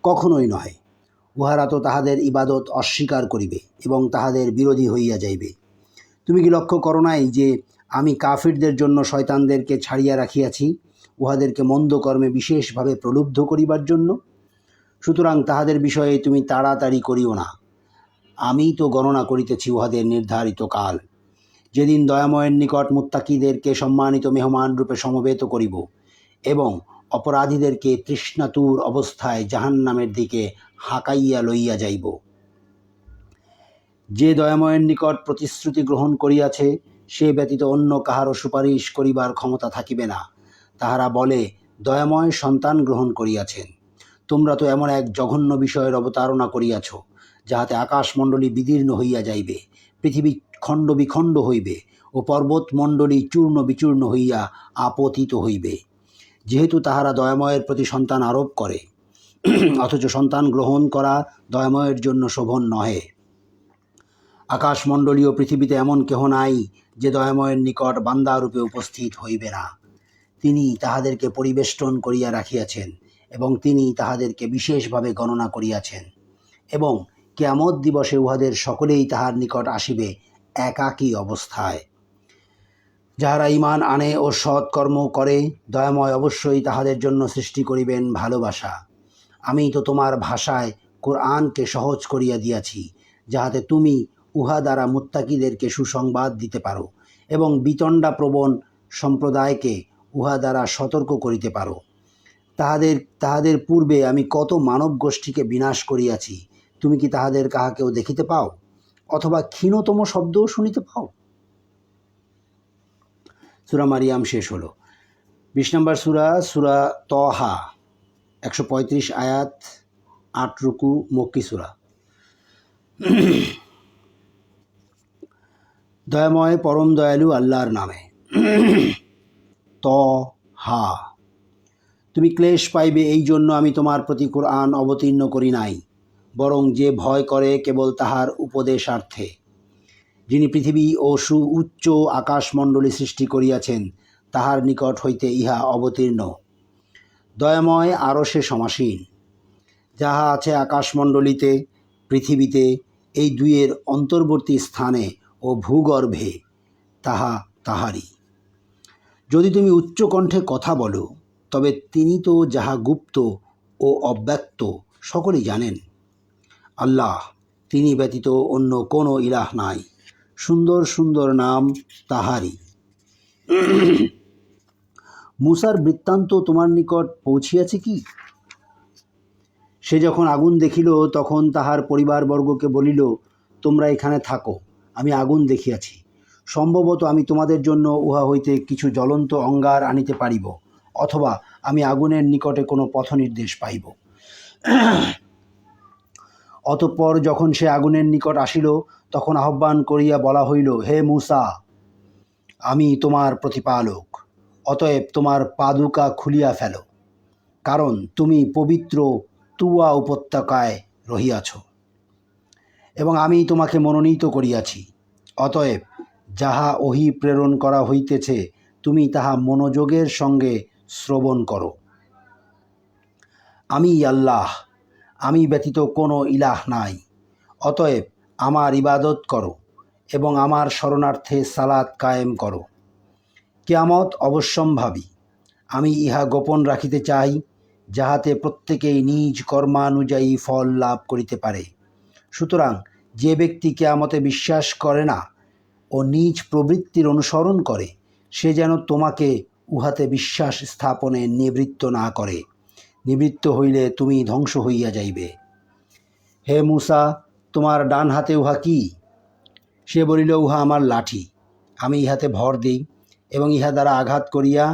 কখনোই নয়। উহারা তো তাহাদের ইবাদত অস্বীকার করিবে এবং তাহাদের বিরোধী হইয়া যাইবে। তুমি কি লক্ষ্য করো নাই যে আমি কাফিরদের জন্য শয়তানদেরকে ছাড়িয়া রাখিয়াছি, উহাদেরকে মন্দ কর্মে বিশেষভাবে প্রলুব্ধ করিবার জন্য? সুতরাং তাহাদের বিষয়ে তুমি তাড়াতাড়ি করিও না। আমি তো গণনা করিতেছি উহাদের নির্ধারিত কাল, যেদিন দয়াময়ের নিকট মুত্তাকিদেরকে সম্মানিত মেহমান রূপে সমবেত করিব এবং অপরাধীদেরকে তৃষ্ণাতুর অবস্থায় জাহান্নামের দিকে হাঁকাইয়া লইয়া যাইব। যে দয়াময়ের নিকট প্রতিশ্রুতি গ্রহণ করিয়াছে, সে ব্যতীত অন্য কাহারও সুপারিশ করিবার ক্ষমতা থাকিবে না। তাহারা বলে, দয়াময় সন্তান গ্রহণ করিয়াছেন। তোমরা তো এমন এক জঘন্য বিষয়ের অবতারণা করিয়াছ, যাহাতে আকাশমণ্ডলী বিদীর্ণ হইয়া যাইবে, পৃথিবী খণ্ড বিখণ্ড হইবে ও পর্বতমণ্ডলী চূর্ণ বিচূর্ণ হইয়া আপতিত হইবে। যেহেতু তাহারা দয়াময়ের প্রতি সন্তান আরোপ করে, অথচ সন্তান গ্রহণ করা দয়াময়ের জন্য শোভন নহে। আকাশমণ্ডলী ও পৃথিবীতে এমন কেহ নাই যে দয়াময়ের নিকট বান্দারূপে উপস্থিত হইবে না। তিনি তাহাদেরকে পরিবেষ্টন করিয়া রাখিয়াছেন এবং তিনি তাহাদেরকে বিশেষভাবে গণনা করিয়াছেন, এবং কিয়ামত দিবসে উহাদের সকলেই তাহার নিকট আসিবে একাকী অবস্থায়। যাহারা ঈমান আনে ও সৎকর্ম করে, দয়াময় অবশ্যই তাহাদের জন্য সৃষ্টি করিবেন ভালোবাসা। আমি তো তোমার ভাষায় কোরআনকে সহজ করিয়া দিয়াছি, যাহাতে তুমি উহা দ্বারা মুত্তাকিদেরকে সুসংবাদ দিতে পারো এবং বিতণ্ডাপ্রবণ সম্প্রদায়কে উহা দ্বারা সতর্ক করিতে পারো। তাহাদের পূর্বে আমি কত মানব গোষ্ঠীকে বিনাশ করিয়াছি, তুমি কি তাহাদের কাহাকেও দেখিতে পাও অথবা ক্ষীণতম শব্দও শুনিতে পাও? সূরা মারিয়াম শেষ হলো। 20 নম্বর সূরা তহা, 135 আয়াত 8 রুকু মক্কি সূরা। দয়াময় পরম দয়ালু আল্লাহর নামে। হা, তুমি ক্লেশ পাইবে এই জন্য আমি তোমার প্রতি কোরআন অবতীর্ণ করি নাই, বরং যে ভয় করে কেবল তাহার উপদেশার্থে। যিনি পৃথিবী ও উচ্চ আকাশমণ্ডলী সৃষ্টি করিয়াছেন তাহার নিকট হইতে ইহা অবতীর্ণ। দয়াময় আরশে সমাসীন। যাহা আছে আকাশমণ্ডলীতে, পৃথিবীতে, এই দুইয়ের অন্তর্বর্তী স্থানে ও ভূগর্ভে, তাহা তাহারই। যদি তুমি উচ্চকণ্ঠে কথা বলো, তবে তিনি তো যাহা গুপ্ত ও অব্যক্ত সকলেই জানেন। আল্লাহ, তিনি ব্যতীত অন্য কোনো ইলাহ নাই। সুন্দর সুন্দর নাম তাহারই। মূসার বৃত্তান্ত তোমার নিকট পৌঁছিয়াছে কি? সে যখন আগুন দেখিল তখন তাহার পরিবারবর্গকে বলিল, তোমরা এখানে থাকো, আমি আগুন দেখিয়াছি। সম্ভবত আমি তোমাদের জন্য উহা হইতে কিছু জ্বলন্ত অঙ্গার আনিতে পারিব, অথবা আমি আগুনের নিকটে কোনো পথ নির্দেশ পাইব। অতঃপর যখন সে আগুনের নিকট আসিল তখন আহ্বান করিয়া বলা হইল, হে মূসা, আমি তোমার প্রতিপালক, অতএব তোমার পাদুকা খুলিয়া ফেল, কারণ তুমি পবিত্র তুয়া উপত্যকায় রহিয়াছ এবং আমি তোমাকে মনোনীত করিয়াছি। অতএব যাহা ওহী প্রেরণ করা হইতেছে তুমি তাহা মনোযোগের সঙ্গে শ্রবণ করো। আমি আল্লাহ, আমি ব্যতীত কোনো ইলাহ নাই। অতএব আমার ইবাদত করো এবং আমার শরণার্থে সালাত কায়েম করো। কিয়ামত অবশ্যম্ভাবী। আমি ইহা গোপন রাখিতে চাই, যাহাতে প্রত্যেকেই নিজ কর্মানুযায়ী ফল লাভ করিতে পারে। সুতরাং যে ব্যক্তি কিয়ামতে বিশ্বাস করে না ও নিজ প্রবৃত্তির অনুসরণ করে, সে যেন তোমাকে উহাতে বিশ্বাস স্থাপনে নিবৃত্ত না করে। নিবৃত্ত হইলে তুমি ধ্বংস হইয়া যাইবে। হে মূসা, তোমার ডান হাতে উহা কি? সে বলিল, উহা আমার লাঠি। আমি ইহাতে ভর দিই এবং ইহা দ্বারা আঘাত করিয়া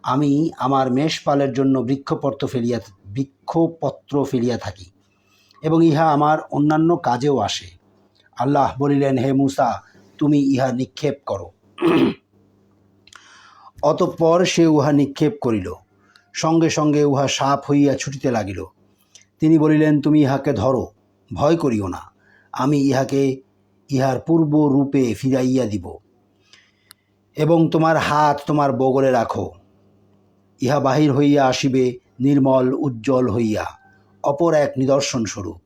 আমি আমার মেষপালের জন্য বৃক্ষপত্র ফেলিয়া থাকি এবং ইহা আমার অন্যান্য কাজেও আসে। আল্লাহ বলিলেন, হে মূসা, তুমি ইহা নিক্ষেপ করো। অতঃপর সে উহা নিক্ষেপ করিল। সঙ্গে সঙ্গে উহা সাপ হইয়া ছুটিতে লাগিল। তিনি বলিলেন, তুমি ইহাকে ধরো, ভয় করিও না, আমি ইহাকে ইহার পূর্ব রূপে ফিরাইয়া দিব এবং তোমার হাত তোমার বগলে রাখো। ইহা বাহির হইয়া আসিবে নির্মল উজ্জ্বল হইয়া, অপর এক নিদর্শন স্বরূপ।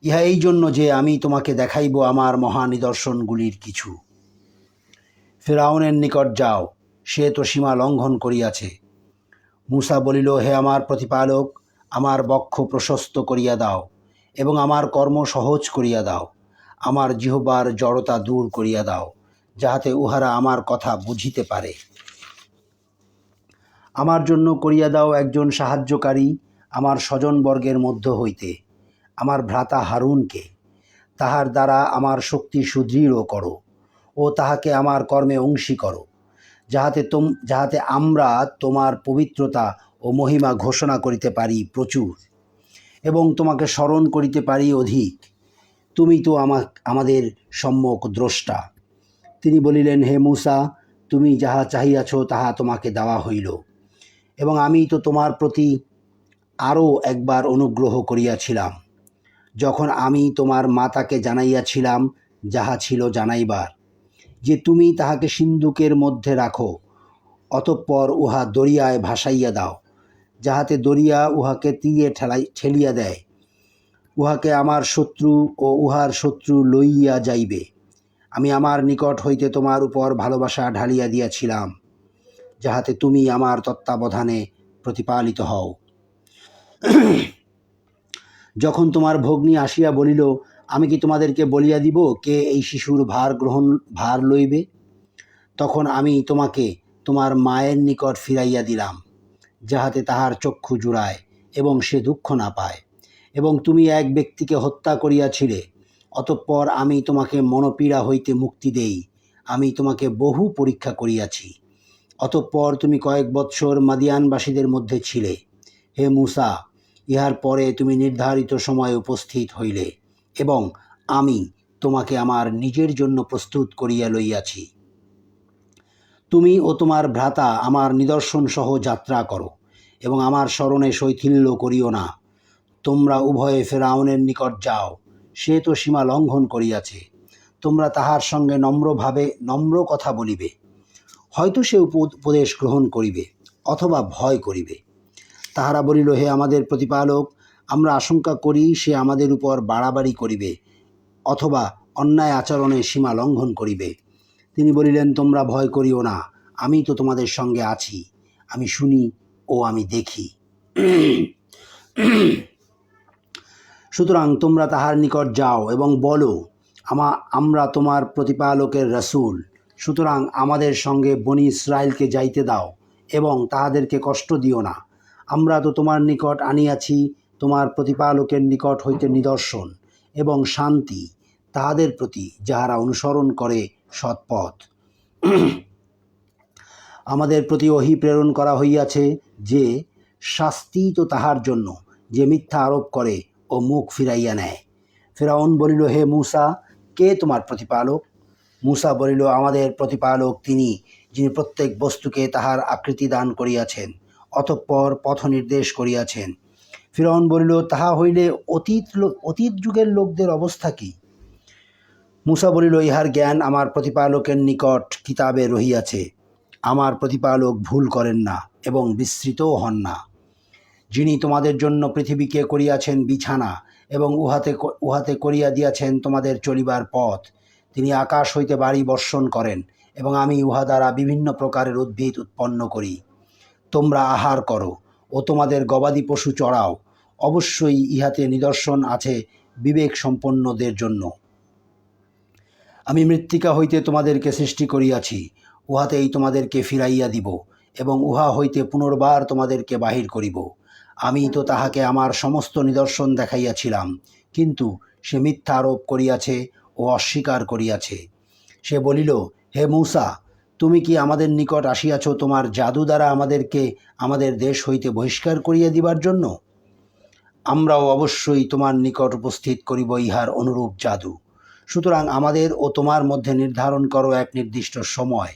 ইহা এই জন্য যে আমি তোমাকে দেখাইব আমার মহা নিদর্শনগুলির কিছু। ফিরআউনের নিকট যাও, সে তো সীমা লঙ্ঘন করিয়াছে। মূসা বলিল, হে আমার প্রতিপালক, আমার বক্ষ প্রশস্ত করিয়া দাও এবং আমার কর্ম সহজ করিয়া দাও। আমার জিহ্বার জড়তা দূর করিয়া দাও, যাহাতে উহারা আমার কথা বুঝিতে পারে। আমার জন্য করিয়া দাও একজন সাহায্যকারী আমার স্বজনবর্গের মধ্য হইতে, আমার ভ্রাতা হারুনকে। তাহার দ্বারা আমার শক্তি সুদৃঢ় করো ও তাহাকে আমার কর্মে অংশী করো, যাহাতে আমরা তোমার পবিত্রতা ও মহিমা ঘোষণা করিতে পারি প্রচুর এবং তোমাকে স্মরণ করিতে পারি অধিক। তুমি তো আমাদের সম্যক দ্রষ্টা। তিনি বলিলেন, হে মূসা, তুমি যাহা চাহিয়াছ তাহা তোমাকে দেওয়া হইল এবং আমি তো তোমার প্রতি আরও একবার অনুগ্রহ করিয়াছিলাম, যখন আমি তোমার মাতাকে জানাইয়াছিলাম যাহা ছিল জানাইবার, যে তুমি তাহাকে সিন্ধুকের মধ্যে রাখো, অতঃপর উহা দরিয়ায় ভাসাইয়া দাও, যাহাতে দরিয়া উহাকে তীরে ঠেলিয়া দেয়। উহাকে আমার শত্রু ও উহার শত্রু লইয়া যাইবে। আমি আমার নিকট হইতে তোমার উপর ভালোবাসা ঢালিয়া দিয়াছিলাম, যাহাতে তুমি আমার তত্ত্বাবধানে প্রতিপালিত হও। যখন তোমার ভগ্নী আসিয়া বলিল, আমি কি তোমাদেরকে বলিয়া দিব কে এই শিশুর ভার লইবে, তখন আমি তোমাকে তোমার মায়ের নিকট ফিরাইয়া দিলাম, যাহাতে তাহার চক্ষু জুড়ায় এবং সে দুঃখ না পায়। এবং তুমি এক ব্যক্তিকে হত্যা করিয়াছিলে, অতঃপর আমি তোমাকে মনোপীড়া হইতে মুক্তি দেই। আমি তোমাকে বহু পরীক্ষা করিয়াছি। অতঃপর তুমি কয়েক বৎসর মাদিয়ানবাসীদের মধ্যে ছিলে। হে মূসা, ইহার পরে তুমি নির্ধারিত সময়ে উপস্থিত হইলে, এবং আমি তোমাকে আমার নিজের জন্য প্রস্তুত করিয়া লইয়াছি। তুমি ও তোমার ভ্রাতা আমার নিদর্শন সহ যাত্রা করো, এবং আমার স্মরণে শৈথিল্য করিও না। তোমরা উভয়ে ফেরাউনের নিকট যাও, সে তো সীমা লঙ্ঘন করিয়াছে। তোমরা তাহার সঙ্গে নম্র কথা বলিবে। হয়তো সে উপদেশ গ্রহণ করিবে, অথবা ভয় করিবে। তাহারা বলিল, হে আমাদের প্রতিপালক, আমরা আশঙ্কা করি সে আমাদের উপর বাড়াবাড়ি করিবে, অথবা অন্যায় আচরণে সীমা লঙ্ঘন করিবে। তিনি বলিলেন, তোমরা ভয় করিও না, আমি তো তোমাদের সঙ্গে আছি। আমি শুনি ও আমি দেখি। সুতরাং তোমরা তাহার নিকট যাও এবং বলো, আমরা তোমার প্রতিপালকের রাসূল। সুতরাং আমাদের সঙ্গে বনি ইসরায়েলকে যাইতে দাও, এবং তাহাদেরকে কষ্ট দিও না। আমরা তো তোমার নিকট আনিয়াছি তোমার প্রতিপালকের নিকট হইতে নিদর্শন এবং শান্তি তাহাদের প্রতি যাহারা অনুসরণ করে সৎপথ। আমাদের প্রতি ওহী প্রেরণ করা হইয়াছে যে শাস্তি তো তাহার জন্য যে মিথ্যা আরোপ করে ও মুখ ফিরাইয়া নেয়। ফিরআউন বলিল, হে মূসা, কে তোমার প্রতিপালক? মূসা বলিল, আমাদের প্রতিপালক তিনি, যিনি প্রত্যেক বস্তুকে তাহার আকৃতি দান করিয়াছেন, অতঃপর পথ নির্দেশ করিয়াছেন। ফিরআউন বলিল, তাহা হইলে অতীত যুগের লোকদের অবস্থা কি? মূসা বলিল, ইহার জ্ঞান আমার প্রতিপালকের নিকট কিতাবে রহিয়াছে। আমার প্রতিপালক ভুল করেন না এবং বিস্মৃতও হন না। যিনি তোমাদের জন্য পৃথিবীকে করিয়াছেন বিছানা এবং উহাতে করিয়া দিয়াছেন তোমাদের চলিবার পথ। তিনি আকাশ হইতে বাড়ি বর্ষণ করেন, এবং আমি উহা দ্বারা বিভিন্ন প্রকারের উদ্ভিদ উৎপন্ন করি। তোমরা আহার করো ও তোমাদের গবাদি পশু চড়াও। অবশ্যই ইহাতে নিদর্শন আছে বিবেক সম্পন্নদের জন্য। আমি মৃত্তিকা হইতে তোমাদেরকে সৃষ্টি করিয়াছি, উহাতেই তোমাদেরকে ফিরাইয়া দিব, এবং উহা হইতে পুনর্বার তোমাদেরকে বাহির করিব। আমি তো তাহাকে আমার সমস্ত নিদর্শন দেখাইয়াছিলাম, কিন্তু সে মিথ্যা আরোপ করিয়াছে ও অস্বীকার করিয়াছে। সে বলিল, হে মূসা, তুমি কি আমাদের নিকট আসিয়াছ তোমার জাদু দ্বারা আমাদেরকে আমাদের দেশ হইতে বহিষ্কার করিয়া দিবার জন্য? আমরাও অবশ্যই তোমার নিকট উপস্থিত করিব ইহার অনুরূপ জাদু। সুতরাং আমাদের ও তোমার মধ্যে নির্ধারণ করো এক নির্দিষ্ট সময়,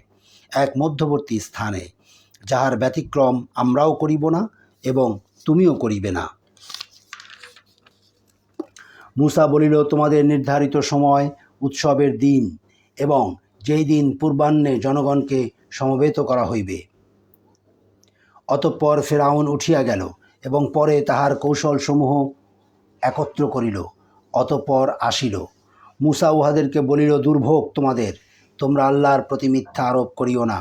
এক মধ্যবর্তী স্থানে, যাহার ব্যতিক্রম আমরাও করিব না এবং তুমিও করিবে না। মূসা বলিল, তোমাদের নির্ধারিত সময় উৎসবের দিন, এবং যেই দিন পূর্বাহ্নে জনগণকে সমবেত করা হইবে। অতঃপর ফিরআউন উঠিয়া গেল এবং পরে তাহার কৌশলসমূহ একত্র করিল। অতঃপর আসিল। মূসা উহাদেরকে বলিল, দুর্ভোগ তোমাদের! তোমরা আল্লাহর প্রতি মিথ্যা আরোপ করিও না।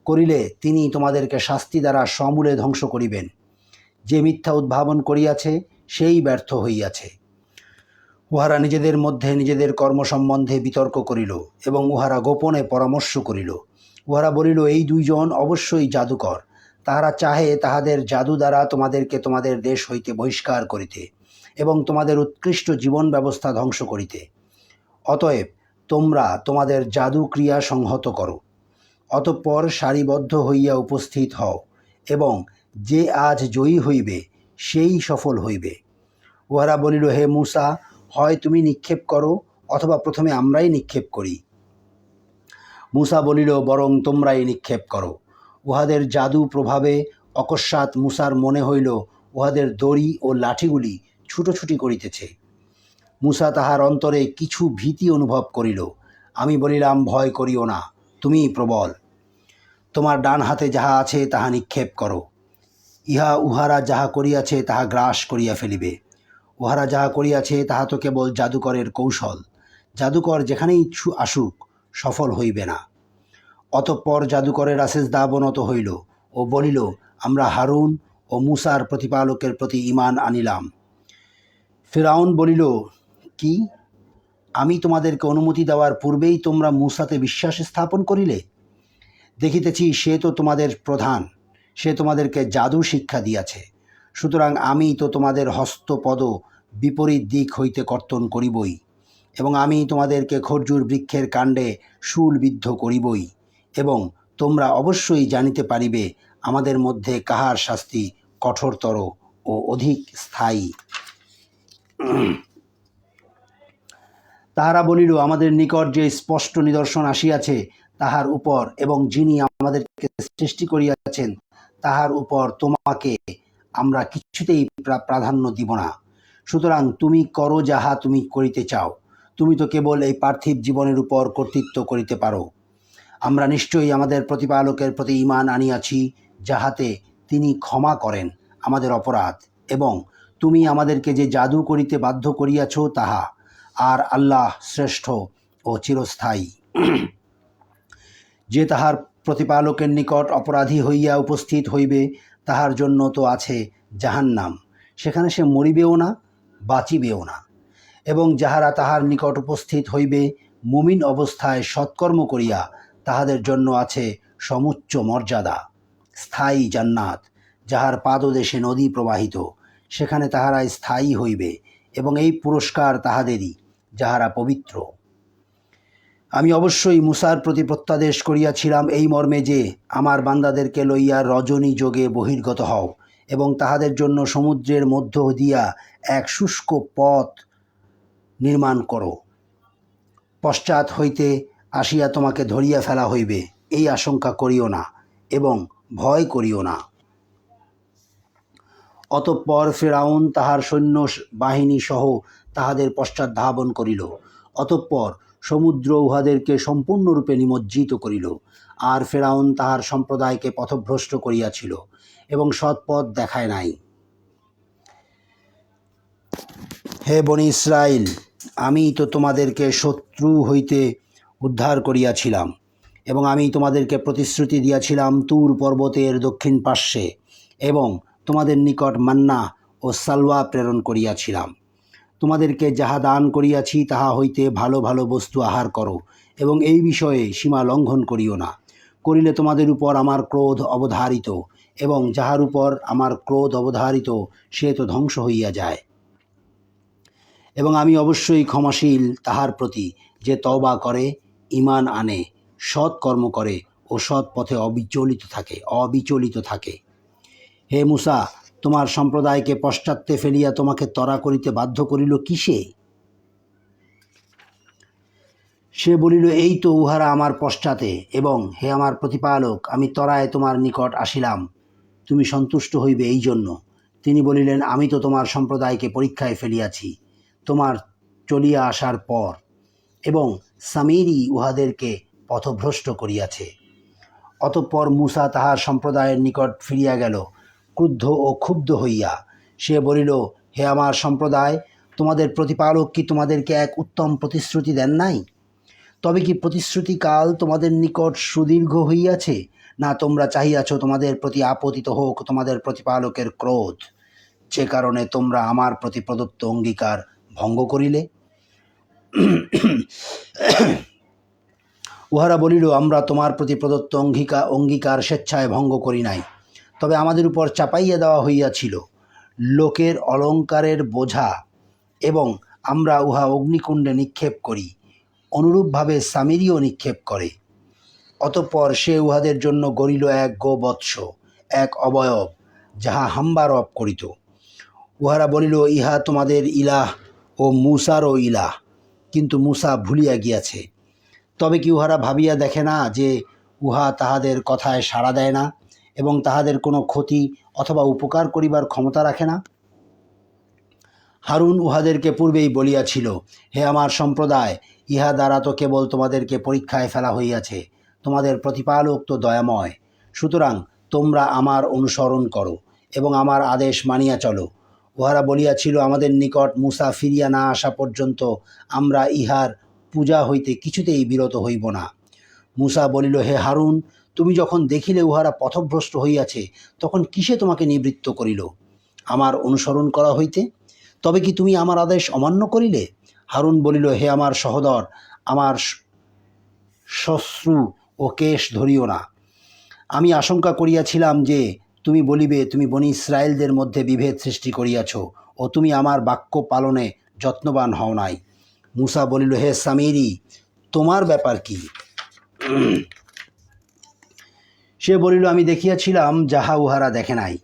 করিলে তিনি তোমাদেরকে শাস্তি দ্বারা সমূলে ধ্বংস করিবেন। যে মিথ্যা উদ্ভাবন করিয়াছে সেই ব্যর্থ হইয়াছে। উহারা নিজেদের মধ্যে নিজেদের কর্ম সম্বন্ধে বিতর্ক করিল, এবং উহারা গোপনে পরামর্শ করিল। উহারা বলিল, এই দুইজন অবশ্যই জাদুকর। তাহারা চাহে তাহাদের জাদু দ্বারা তোমাদেরকে তোমাদের দেশ হইতে বহিষ্কার করিতে এবং তোমাদের উৎকৃষ্ট জীবন ব্যবস্থা ধ্বংস করিতে। অতএব তোমরা তোমাদের জাদু ক্রিয়া সংহত করো। অতঃপর সারিবদ্ধ হইয়া উপস্থিত হও, এবং যে আজ জয়ী হইবে সেই সফল হইবে। উহারা বলিল, হে মূসা, হয় তুমি নিক্ষেপ করো, অথবা প্রথমে আমরাই নিক্ষেপ করি। মূসা বলিল, বরং তোমরাই নিক্ষেপ করো। উহাদের জাদু প্রভাবে অকস্মাৎ মূসার মনে হইল উহাদের দড়ি ও লাঠিগুলি ছুটোছুটি করিতেছে। মূসা তাহার অন্তরে কিছু ভীতি অনুভব করিল। আমি বলিলাম, ভয় করিও না, তুমিই প্রবল। তোমার ডান হাতে যাহা আছে তাহা নিক্ষেপ করো। উহারা যাহা করিয়াছে তাহা গ্রাস করিয়া ফেলিবে। উহারা যাহা করিয়াছে তাহা তো কেবল জাদুকরের কৌশল। জাদুকর যেখানেই আসুক সফল হইবে না। অতঃপর জাদুকরেরা সিজদা অবনত হইল ও বলিল, আমরা হারুন ও মূসার প্রতিপালকের প্রতি ঈমান আনিলাম। ফিরআউন বলিল, কি, আমি তোমাদেরকে অনুমতি দেওয়ার পূর্বেই তোমরা মূসাতে বিশ্বাস স্থাপন করিলে? দেখিতেছি সে তো তোমাদের প্রধান, সে তোমাদেরকে জাদু শিক্ষা দিয়াছে। সুতরাং আমি তো তোমাদের হস্তপদ বিপরীত দিক হইতে কর্তন করিবই, এবং আমি তোমাদেরকে খরজুর বৃক্ষের কাণ্ডে শূলবিদ্ধ করিবই, এবং তোমরা অবশ্যই জানিতে পারিবে আমাদের মধ্যে কাহার শাস্তি কঠোরতর ও অধিক স্থায়ী। তাহারা বলিল, আমাদের নিকট যে স্পষ্ট নিদর্শন আসিয়াছে তাহার উপর এবং যিনি আমাদেরকে সৃষ্টি করিয়াছেন তাহার উপর তোমাকে আমরা কিছুতেই প্রাধান্য দিব না। সুতরাং তুমি করো যাহা তুমি করিতে চাও। তুমি তো কেবল এই পার্থিব জীবনের উপর কর্তৃত্ব করিতে পারো। আমরা নিশ্চয়ই আমাদের প্রতিপালকের প্রতি ঈমান আনিয়াছি, যাহাতে তিনি ক্ষমা করেন আমাদের অপরাধ, এবং তুমি আমাদেরকে যে জাদু করিতে বাধ্য করিয়াছ তাহা। আর আল্লাহ শ্রেষ্ঠ ও চিরস্থায়ী। যে তাহার প্রতিপালকের নিকট অপরাধী হইয়া উপস্থিত হইবে তাহার জন্য তো আছে জাহান্নাম, সেখানে সে মরিবেও না, বাঁচিবেও না। এবং যাহারা তাহার নিকট উপস্থিত হইবে মুমিন অবস্থায় সৎকর্ম করিয়া তাহাদের জন্য আছে সমুচ্চ মর্যাদা, স্থায়ী জান্নাত, যাহার পাদদেশে নদী প্রবাহিত, সেখানে তাহারা স্থায়ী হইবে, এবং এই পুরস্কার তাহাদেরই যাহারা পবিত্র। আমি অবশ্যই মুসার প্রতি প্রত্যাদেশ করিয়াছিলাম এই মর্মে যে, আমার বান্দাদেরকে লইয়া রজনী যোগে বহির্গত হও এবং তাহাদের জন্য সমুদ্রের মধ্য দিয়া এক শুষ্ক পথ নির্মাণ করো। পশ্চাৎ হইতে আসিয়া তোমাকে ধরিয়া ফেলা হইবে, এই আশঙ্কা করিও না এবং ভয় করিও না। অতঃপর ফিরআউন তাহার সৈন্য বাহিনী সহ তাহাদের পশ্চাৎ ধাবন করিল। অতঃপর সমুদ্র উহাদেরকে সম্পূর্ণরূপে নিমজ্জিত করিল। আর ফিরআউন তাহার সম্প্রদায়কে পথভ্রষ্ট করিয়াছিল এবং সৎপথ দেখায় নাই। হে বনি ইসরাইল, আমি তো তোমাদেরকে শত্রু হইতে উদ্ধার করিয়াছিলাম, এবং আমি তোমাদেরকে প্রতিশ্রুতি দিয়াছিলাম তুর পর্বতের দক্ষিণ পার্শ্বে, এবং তোমাদের নিকট মান্না ও সালওয়া প্রেরণ করিয়াছিলাম। তোমাদেরকে যাহা দান করিয়াছি তাহা হইতে ভালো ভালো বস্তু আহার করো, এবং এই বিষয়ে সীমা লঙ্ঘন করিও না। করিলে তোমাদের উপর আমার ক্রোধ অবধারিত, এবং যাহার উপর আমার ক্রোধ অবধারিত সে তো ধ্বংস হইয়া যায়। এবং আমি অবশ্যই ক্ষমাশীল তাহার প্রতি যে তওবা করে, ঈমান আনে, সৎ কর্ম করে ও সৎ পথে অবিচলিত থাকে। হে মুসা, তোমার সম্প্রদায়কে পশ্চাতে ফেলিয়া তোমাকে ত্বরা করিতে বাধ্য করিল কিসে? সে বলিল, এই তো উহারা আমার পশ্চাতে, এবং হে আমার প্রতিপালক, আমি ত্বরায় তোমার নিকট আসিলাম, তুমি সন্তুষ্ট হইবে এই জন্য। তিনি বলিলেন, আমি তো তোমার সম্প্রদায়কে পরীক্ষায় ফেলিয়াছি তোমার চলিয়া আসার পর, এবং সামিরি উহাদেরকে পথভ্রষ্ট করিয়াছে। অতঃপর মুসা তাহার সম্প্রদায়ের নিকট ফিরিয়া গেল, ক্রুদ্ধ ও ক্ষুব্ধ হইয়া। সে বলিল, হে আমার সম্প্রদায়, তোমাদের প্রতিপালক কি তোমাদেরকে এক উত্তম প্রতিশ্রুতি দেন নাই? তবে কি প্রতিশ্রুতিকাল তোমাদের নিকট সুদীর্ঘ হইয়াছে? না তোমরা চাহিয়াছ তোমাদের প্রতি আপতিত হোক তোমাদের প্রতিপালকের ক্রোধ, যে কারণে তোমরা আমার প্রতি প্রদত্ত অঙ্গীকার ভঙ্গ করিলে? উহারা বলিল, আমরা তোমার প্রতি প্রদত্ত অঙ্গীকার স্বেচ্ছায় ভঙ্গ করি নাই, তবে আমাদের উপর চাপাইয়া দেওয়া হইয়াছিল লোকের অলঙ্কারের বোঝা, এবং আমরা উহা অগ্নিকুণ্ডে নিক্ষেপ করি, অনুরূপভাবে সামিরিও নিক্ষেপ করে। অতঃপর সে উহাদের জন্য গড়িল এক গোবৎস, এক অবয়ব, যাহা হাম্বারপ করিত। উহারা বলিল, ইহা তোমাদের ইলাহ ও মূসারও ইলাহ, কিন্তু মূসা ভুলিয়া গিয়াছে। তবে কি উহারা ভাবিয়া দেখে না যে উহা তাহাদের কথায় সাড়া দেয় না, এবং তাহাদের কোনো ক্ষতি অথবা উপকার করিবার ক্ষমতা রাখে না? হারুন উহাদেরকে পূর্বেই বলিয়াছিল, হে আমার সম্প্রদায়, ইহা দ্বারা তো কেবল তোমাদেরকে পরীক্ষায় ফেলা হইয়াছে, তোমাদের প্রতিপালক তো দয়াময়। সুতরাং তোমরা আমার অনুসরণ করো এবং আমার আদেশ মানিয়া চলো। উহারা বলিয়াছিল, আমাদের নিকট মূসা ফিরিয়া না আসা পর্যন্ত আমরা ইহার পূজা হইতে কিছুতেই বিরত হইব না। মূসা বলিল, হে হারুন, তুমি যখন দেখিলে উহারা পথভ্রষ্ট হইয়াছে, তখন কিসে তোমাকে নিবৃত্ত করিল আমার অনুসরণ করা হইতে? তবে কি তুমি আমার আদেশ অমান্য করিলে? হারুন বলিল, হে আমার সহোদর, আমার শ্বশ্রু ও কেশ ধরিও না। আমি আশঙ্কা করিয়াছিলাম যে তুমি বলিবে, তুমি বনি ইসরায়েলদের মধ্যে বিভেদ সৃষ্টি করিয়াছ ও তুমি আমার বাক্য পালনে যত্নবান হও নাই। মূসা বলিল, হে সামিরি, তোমার ব্যাপার কি? সে বলিল, আমি দেখিয়াছিলাম যাহা উহারা দেখে নাই।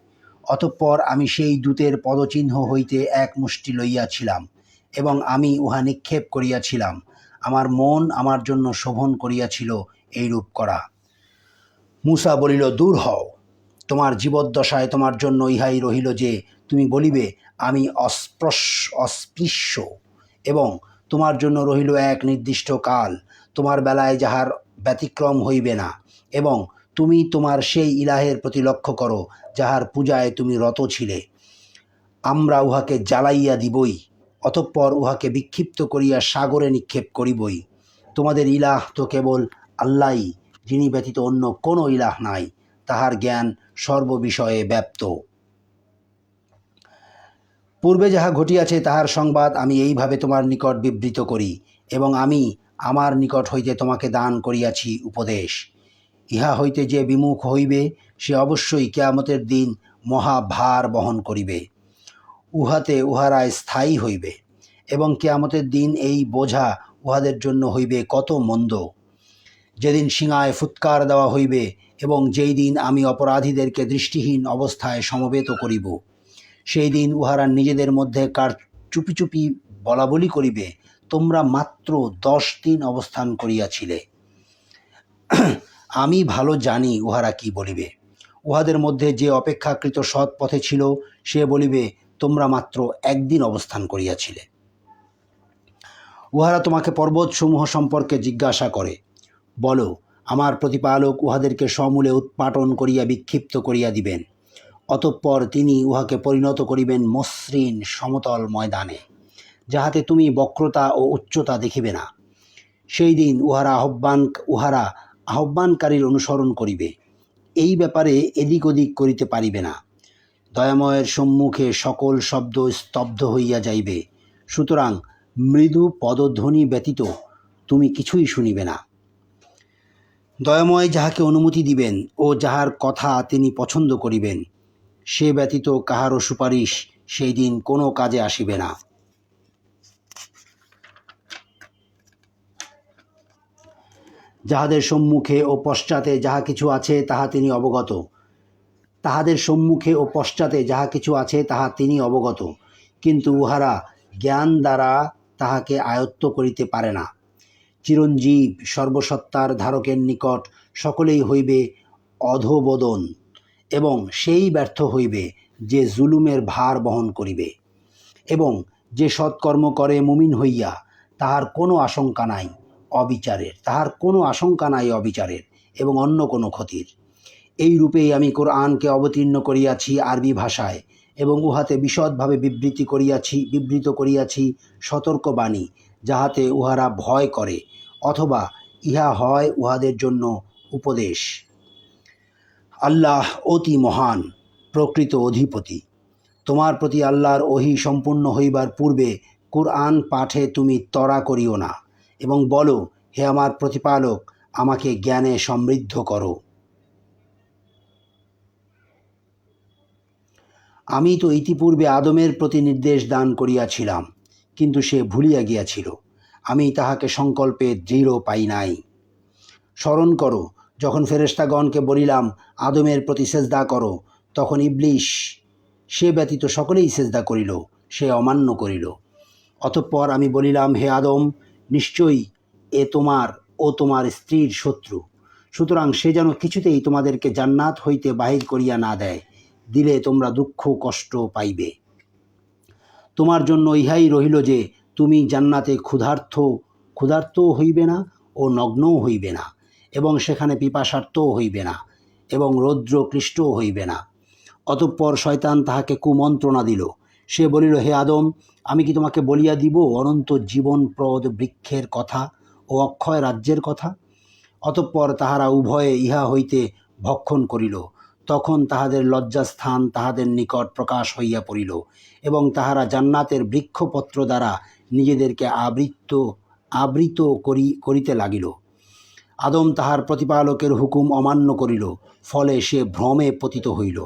অতঃপর আমি সেই দূতের পদচিহ্ন হইতে এক মুষ্টি লইয়াছিলাম, এবং আমি উহা নিক্ষেপ করিয়াছিলাম। আমার মন আমার জন্য শোভন করিয়াছিল এইরূপ করা। মূসা বলিল, দূর হও, তোমার জীবদ্দশায় তোমার জন্য ইহাই রহিল যে তুমি বলিবে, আমি অস্পৃশ্য, এবং তোমার জন্য রহিল এক নির্দিষ্ট কাল, তোমার বেলায় যাহার ব্যতিক্রম হইবে না, এবং তুমি তোমার সেই ইলাহের প্রতি লক্ষ্য করো যাহার পূজায় তুমি রত ছিলে। আমরা উহাকে জ্বালাইয়া দিবই, অতঃপর উহাকে বিক্ষিপ্ত করিয়া সাগরে নিক্ষেপ করিবই। তোমাদের ইলাহ তো কেবল আল্লাহই, যিনি ব্যতীত অন্য কোনো ইলাহ নাই, তাহার জ্ঞান সর্ববিষয়ে ব্যাপ্ত। পূর্বে যাহা ঘটিয়াছে তাহার সংবাদ আমি এইভাবে তোমার নিকট বিবৃত করি, এবং আমি আমার নিকট হইতে তোমাকে দান করিয়াছি উপদেশ। ইহা হইতে যে বিমুখ হইবে সে অবশ্যই কিয়ামতের দিন মহাভার বহন করিবে। উহাতে উহারা স্থায়ী হইবে, এবং কিয়ামতের দিন এই বোঝা উহাদের জন্য হইবে কত মন্দ। যেদিন সিংহায় ফুৎকার দেওয়া হইবে, এবং যেই দিন আমি অপরাধীদেরকে দৃষ্টিহীন অবস্থায় সমবেত করিব, সেই দিন উহারা নিজেদের মধ্যে কার চুপি চুপি বলাবলি করিবে, তোমরা মাত্র 10 দিন অবস্থান করিয়াছিলে। আমি ভালো জানি উহারা কি বলিবে। উহাদের মধ্যে যে অপেক্ষাকৃত সৎ পথে ছিল সে বলিবে, তোমরা মাত্র 1 দিন অবস্থান করিয়াছিলে। উহারা তোমাকে পর্বতসমূহ সম্পর্কে জিজ্ঞাসা করে, বলো, আমার প্রতিপালক উহাদেরকে সমূলে উৎপাটন করিয়া বিক্ষিপ্ত করিয়া দিবেন, অতঃপর তিনি উহাকে পরিণত করিবেন মসৃণ সমতল ময়দানে, যাহাতে তুমি বক্রতা ও উচ্চতা দেখিবে না। সেই দিন উহারা আহ্বানকারীর অনুসরণ করিবে, এই ব্যাপারে এদিক ওদিক করিতে পারিবে না। দয়াময়ের সম্মুখে সকল শব্দ স্তব্ধ হইয়া যাইবে, সুতরাং মৃদু পদধ্বনি ব্যতীত তুমি কিছুই শুনিবে না। দয়াময় যাহাকে অনুমতি দিবেন ও যাহার কথা তিনি পছন্দ করিবেন, সে ব্যতীত কাহারও সুপারিশ সেই দিন কোনো কাজে আসিবে না। যাহাদের সম্মুখে ও পশ্চাতে যাহা কিছু আছে তাহা তিনি অবগত, কিন্তু উহারা জ্ঞান দ্বারা তাহাকে আয়ত্ত করিতে পারে না। চিরঞ্জীব সর্বসত্তার ধারকের নিকট সকলেই হইবে অধোবদন, এবং সেই ব্যর্থ হইবে যে জুলুমের ভার বহন করিবে। এবং যে সৎকর্ম করে মুমিন হইয়া, তাহার কোনো আশঙ্কা নাই অবিচারের এবং অন্য কোনো ক্ষতির। এই রূপেই আমি কোরআনকে অবতীর্ণ করিয়াছি আরবি ভাষায়, এবং উহাতে বিশদভাবে বিবৃত করিয়াছি সতর্কবাণী, যাহাতে উহারা ভয় করে, অথবা ইহা হয় উহাদের জন্য উপদেশ। আল্লাহ অতি মহান, প্রকৃত অধিপতি। তোমার প্রতি আল্লাহর ওহী সম্পূর্ণ হইবার পূর্বে কুরআন পাঠে তুমি ত্বরা করিও না, এবং বলো, হে আমার প্রতিপালক, আমাকে জ্ঞানে সমৃদ্ধ করো। আমি তো ইতিপূর্বে আদমের প্রতি নির্দেশ দান করিয়াছিলাম, কিন্তু সে ভুলিয়া গিয়াছিল, আমি তাহাকে সংকল্পে দৃঢ় পাই নাই। স্মরণ করো, যখন ফেরেশতাগণকে বলিলাম আদমের প্রতি সেজদা করো, তখন ইবলীস সে ব্যতীত সকলেই সেজদা করিল, সে অমান্য করিল। অতঃপর আমি বলিলাম, হে আদম, নিশ্চয়ই এ তোমার ও তোমার স্ত্রীর শত্রু, সুতরাং সে যেন কিছুতেই তোমাদেরকে জান্নাত হইতে বাহির করিয়া না দেয়, দিলে তোমরা দুঃখ কষ্ট পাইবে। তোমার জন্য ইহাই রহিল যে তুমি জান্নাতে ক্ষুধার্তও হইবে না ও নগ্নও হইবে না, এবং সেখানে পিপাসার্তও হইবে না, এবং রৌদ্র ক্লিষ্টও হইবে না। অতঃপর শয়তান তাহাকে কুমন্ত্রণা দিল। সে বলিল, হে আদম, আমি কি তোমাকে বলিয়া দিব অনন্ত জীবনপ্রদ বৃক্ষের কথা ও অক্ষয় রাজ্যের কথা? অতঃপর তাহারা উভয়ে ইহা হইতে ভক্ষণ করিল। তখন তাহাদের লজ্জাস্থান তাহাদের নিকট প্রকাশ হইয়া পড়িল, এবং তাহারা জান্নাতের বৃক্ষপত্র দ্বারা নিজেদেরকে আবৃত করিতে লাগিল। আদম তাহার প্রতিপালকের হুকুম অমান্য করিল, ফলে সে ভ্রমে পতিত হইল।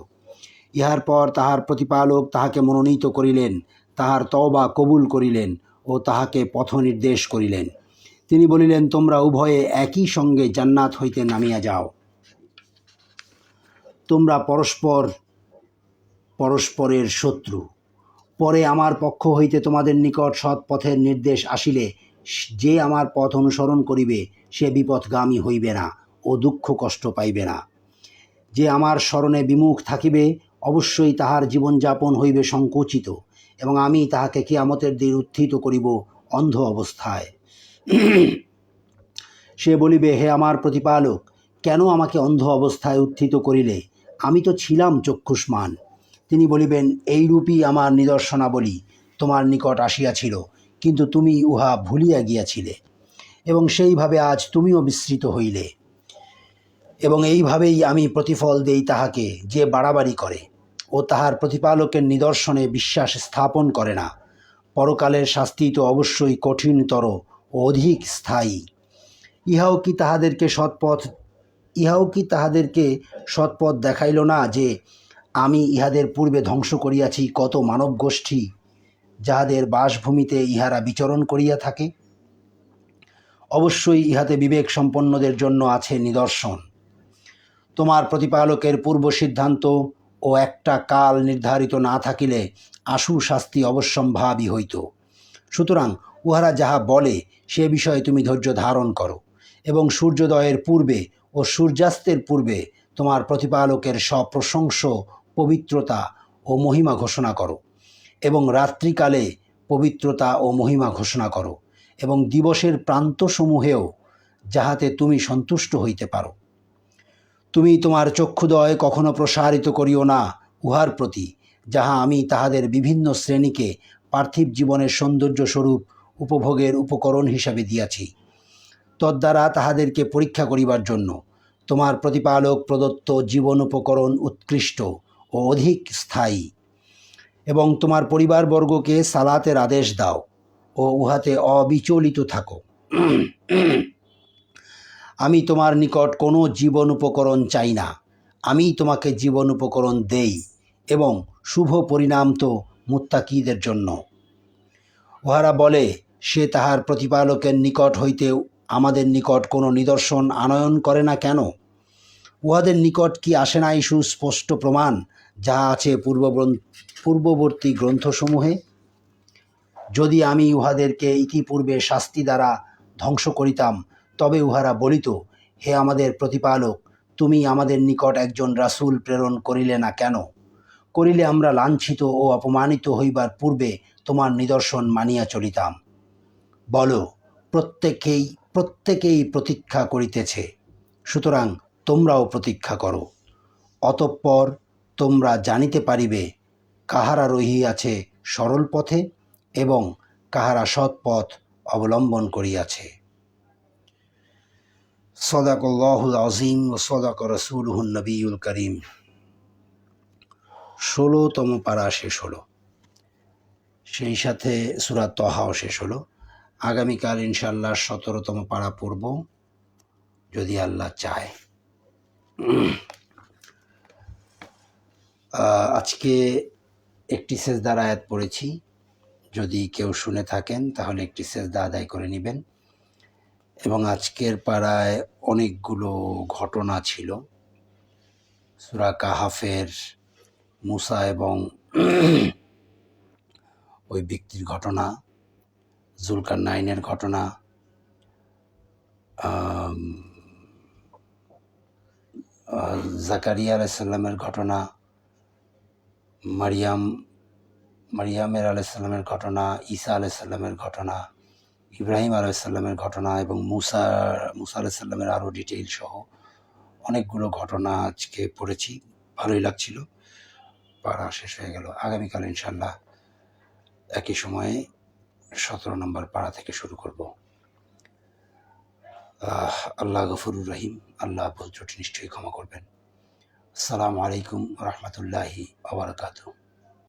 ইহার পর তাহার প্রতিপালক তাহাকে মনোনীত করিলেন, তাহার তওবা কবুল করিলেন ও তাহাকে পথ নির্দেশ করিলেন। তিনি বলিলেন, তোমরা উভয়ে একই সঙ্গে জান্নাত হইতে নামিয়া যাও। তোমরা পরস্পর পরস্পরের শত্রু। পরে আমার পক্ষ হইতে তোমাদের নিকট সৎ পথের নির্দেশ আসিলে যে আমার পথ অনুসরণ করিবে সে বিপথগামী হইবে না ও দুঃখ কষ্ট পাইবে না। যে আমার স্মরণে বিমুখ থাকিবে অবশ্যই তাহার জীবনযাপন হইবে সংকুচিত, এবং আমি তাহাকে কিয়ামতের দিন উত্থিত করিব অন্ধ অবস্থায়। সে বলিবে, হে আমার প্রতিপালক, কেন আমাকে অন্ধ অবস্থায় উত্থিত করিলে? আমি তো ছিলাম চক্ষুষ্মান। তিনি বলিবেন, এইরূপই আমার নিদর্শনাবলী তোমার নিকট আসিয়াছিল, কিন্তু তুমি উহা ভুলিয়া গিয়াছিলে, এবং সেইভাবে আজ তুমিও বিস্মৃত হইলে। এবং এইভাবেই আমি প্রতিফল দেই তাহাকে যে বাড়াবাড়ি করে ও তাহার প্রতিপালকের নিদর্শনে বিশ্বাস স্থাপন করে না। পরকালের শাস্তি তো অবশ্যই কঠিনতর ও অধিক স্থায়ী। ইহাও কি তাহাদেরকে সৎপথ দেখাইল না যে আমি ইহাদের পূর্বে ধ্বংস করিয়াছি কত মানব গোষ্ঠী, যাহাদের বাসভূমিতে ইহারা বিচরণ করিয়া থাকে? অবশ্যই ইহাতে বিবেক সম্পন্নদের জন্য আছে নিদর্শন। তোমার প্রতিপালকের পূর্ব সিদ্ধান্ত ও একটা কাল নির্ধারিত না থাকিলে আশু শাস্তি অবশ্যম্ভাবী হইত। সুতরাং উহারা যাহা বলে সে বিষয়ে তুমি ধৈর্য ধারণ করো, এবং সূর্যোদয়ের পূর্বে ও সূর্যাস্তের পূর্বে তোমার প্রতিপালকের সপ্রশংস পবিত্রতা ও মহিমা ঘোষণা করো, এবং রাত্রিকালে পবিত্রতা ও মহিমা ঘোষণা করো, এবং দিবসের প্রান্তসমূহেও, যাহাতে তুমি সন্তুষ্ট হইতে পারো। তুমি তোমার চক্ষুদয় কখনো প্রসারিত করিও না উহার প্রতি, যাহা আমি তাহাদের বিভিন্ন শ্রেণীকে পার্থিব জীবনের সৌন্দর্যস্বরূপ উপভোগের উপকরণ হিসাবে দিয়াছি, তদ্বারা তাহাদেরকে পরীক্ষা করিবার জন্য। তোমার প্রতিপালক প্রদত্ত জীবন উপকরণ উৎকৃষ্ট ও অধিক স্থায়ী, এবং তোমার পরিবারবর্গকে সালাতের আদেশ দাও ও উহাতে অবিচলিত থাকো। আমি তোমার নিকট কোনো জীবন উপকরণ চাই না, আমি তোমাকে জীবন উপকরণ দেই, এবং শুভ পরিণাম তো মুত্তাকীদের জন্য। উহারা বলে, সে তাহার প্রতিপালকের নিকট হইতে আমাদের নিকট কোনো নিদর্শন আনয়ন করে না কেন? উহাদের নিকট কি আসে নাই সুস্পষ্ট প্রমাণ, যাহা আছে পূর্ববর্তী গ্রন্থসমূহে? যদি আমি উহাদেরকে ইতিপূর্বে শাস্তি দ্বারা ধ্বংস করিতাম, তবে উহারা বলিত, হে আমাদের প্রতিপালক, তুমি আমাদের নিকট একজন রাসূল প্রেরণ করিলে না কেন? করিলে আমরা লাঞ্ছিত ও অপমানিত হইবার পূর্বে তোমার নিদর্শন মানিয়া চলিতাম। বলো, প্রত্যেকেই প্রতীক্ষা করিতেছে, সুতরাং তোমরাও প্রতীক্ষা করো। অতঃপর তোমরা জানিতে পারিবে কাহারা রহিয়াছে সরল পথে এবং কাহারা সৎ পথ অবলম্বন করিয়াছে। সদাকাল্লাহুল আযীম ওয়া সদাকা রাসূলুহুন নবিয়ুল করিম। 16তম পারা শেষ হলো, সেই সাথে সূরা তহাও শেষ হলো। আগামীকাল ইনশাআল্লাহ 17তম পারা পড়ব, যদি আল্লাহ চায়। আজকে একটি সেজদার আয়াত পড়েছি, যদি কেউ শুনে থাকেন তাহলে একটি সেজদা আদায় করে নেবেন। এবং আজকের পাড়ায় অনেকগুলো ঘটনা ছিল। সূরা কাহাফের মুসা এবং ওই ব্যক্তির ঘটনা, জুলকারনাইনের ঘটনা, জাকারিয়া আলাইহিস সালামের ঘটনা, মারিয়ামের আলাইহিস সালামের ঘটনা, ঈসা আলাইহিস সালামের ঘটনা, ইব্রাহিম আলাইহিস সালামের ঘটনা, এবং মুসা আলাইহিস সালামের আরও ডিটেইল সহ অনেকগুলো ঘটনা আজকে পড়েছি। ভালোই লাগছিল। পারা শেষ হয়ে গেল। আগামীকাল ইনশাআল্লাহ একই সময়ে 17 নম্বর পারা থেকে শুরু করব। আল্লাহ গফুরুর রহিম, আল্লাহ ভুল ত্রুটি নিশ্চয়ই ক্ষমা করবেন। আসসালামু আলাইকুম ওয়া রাহমাতুল্লাহি ওয়া বারাকাতুহু।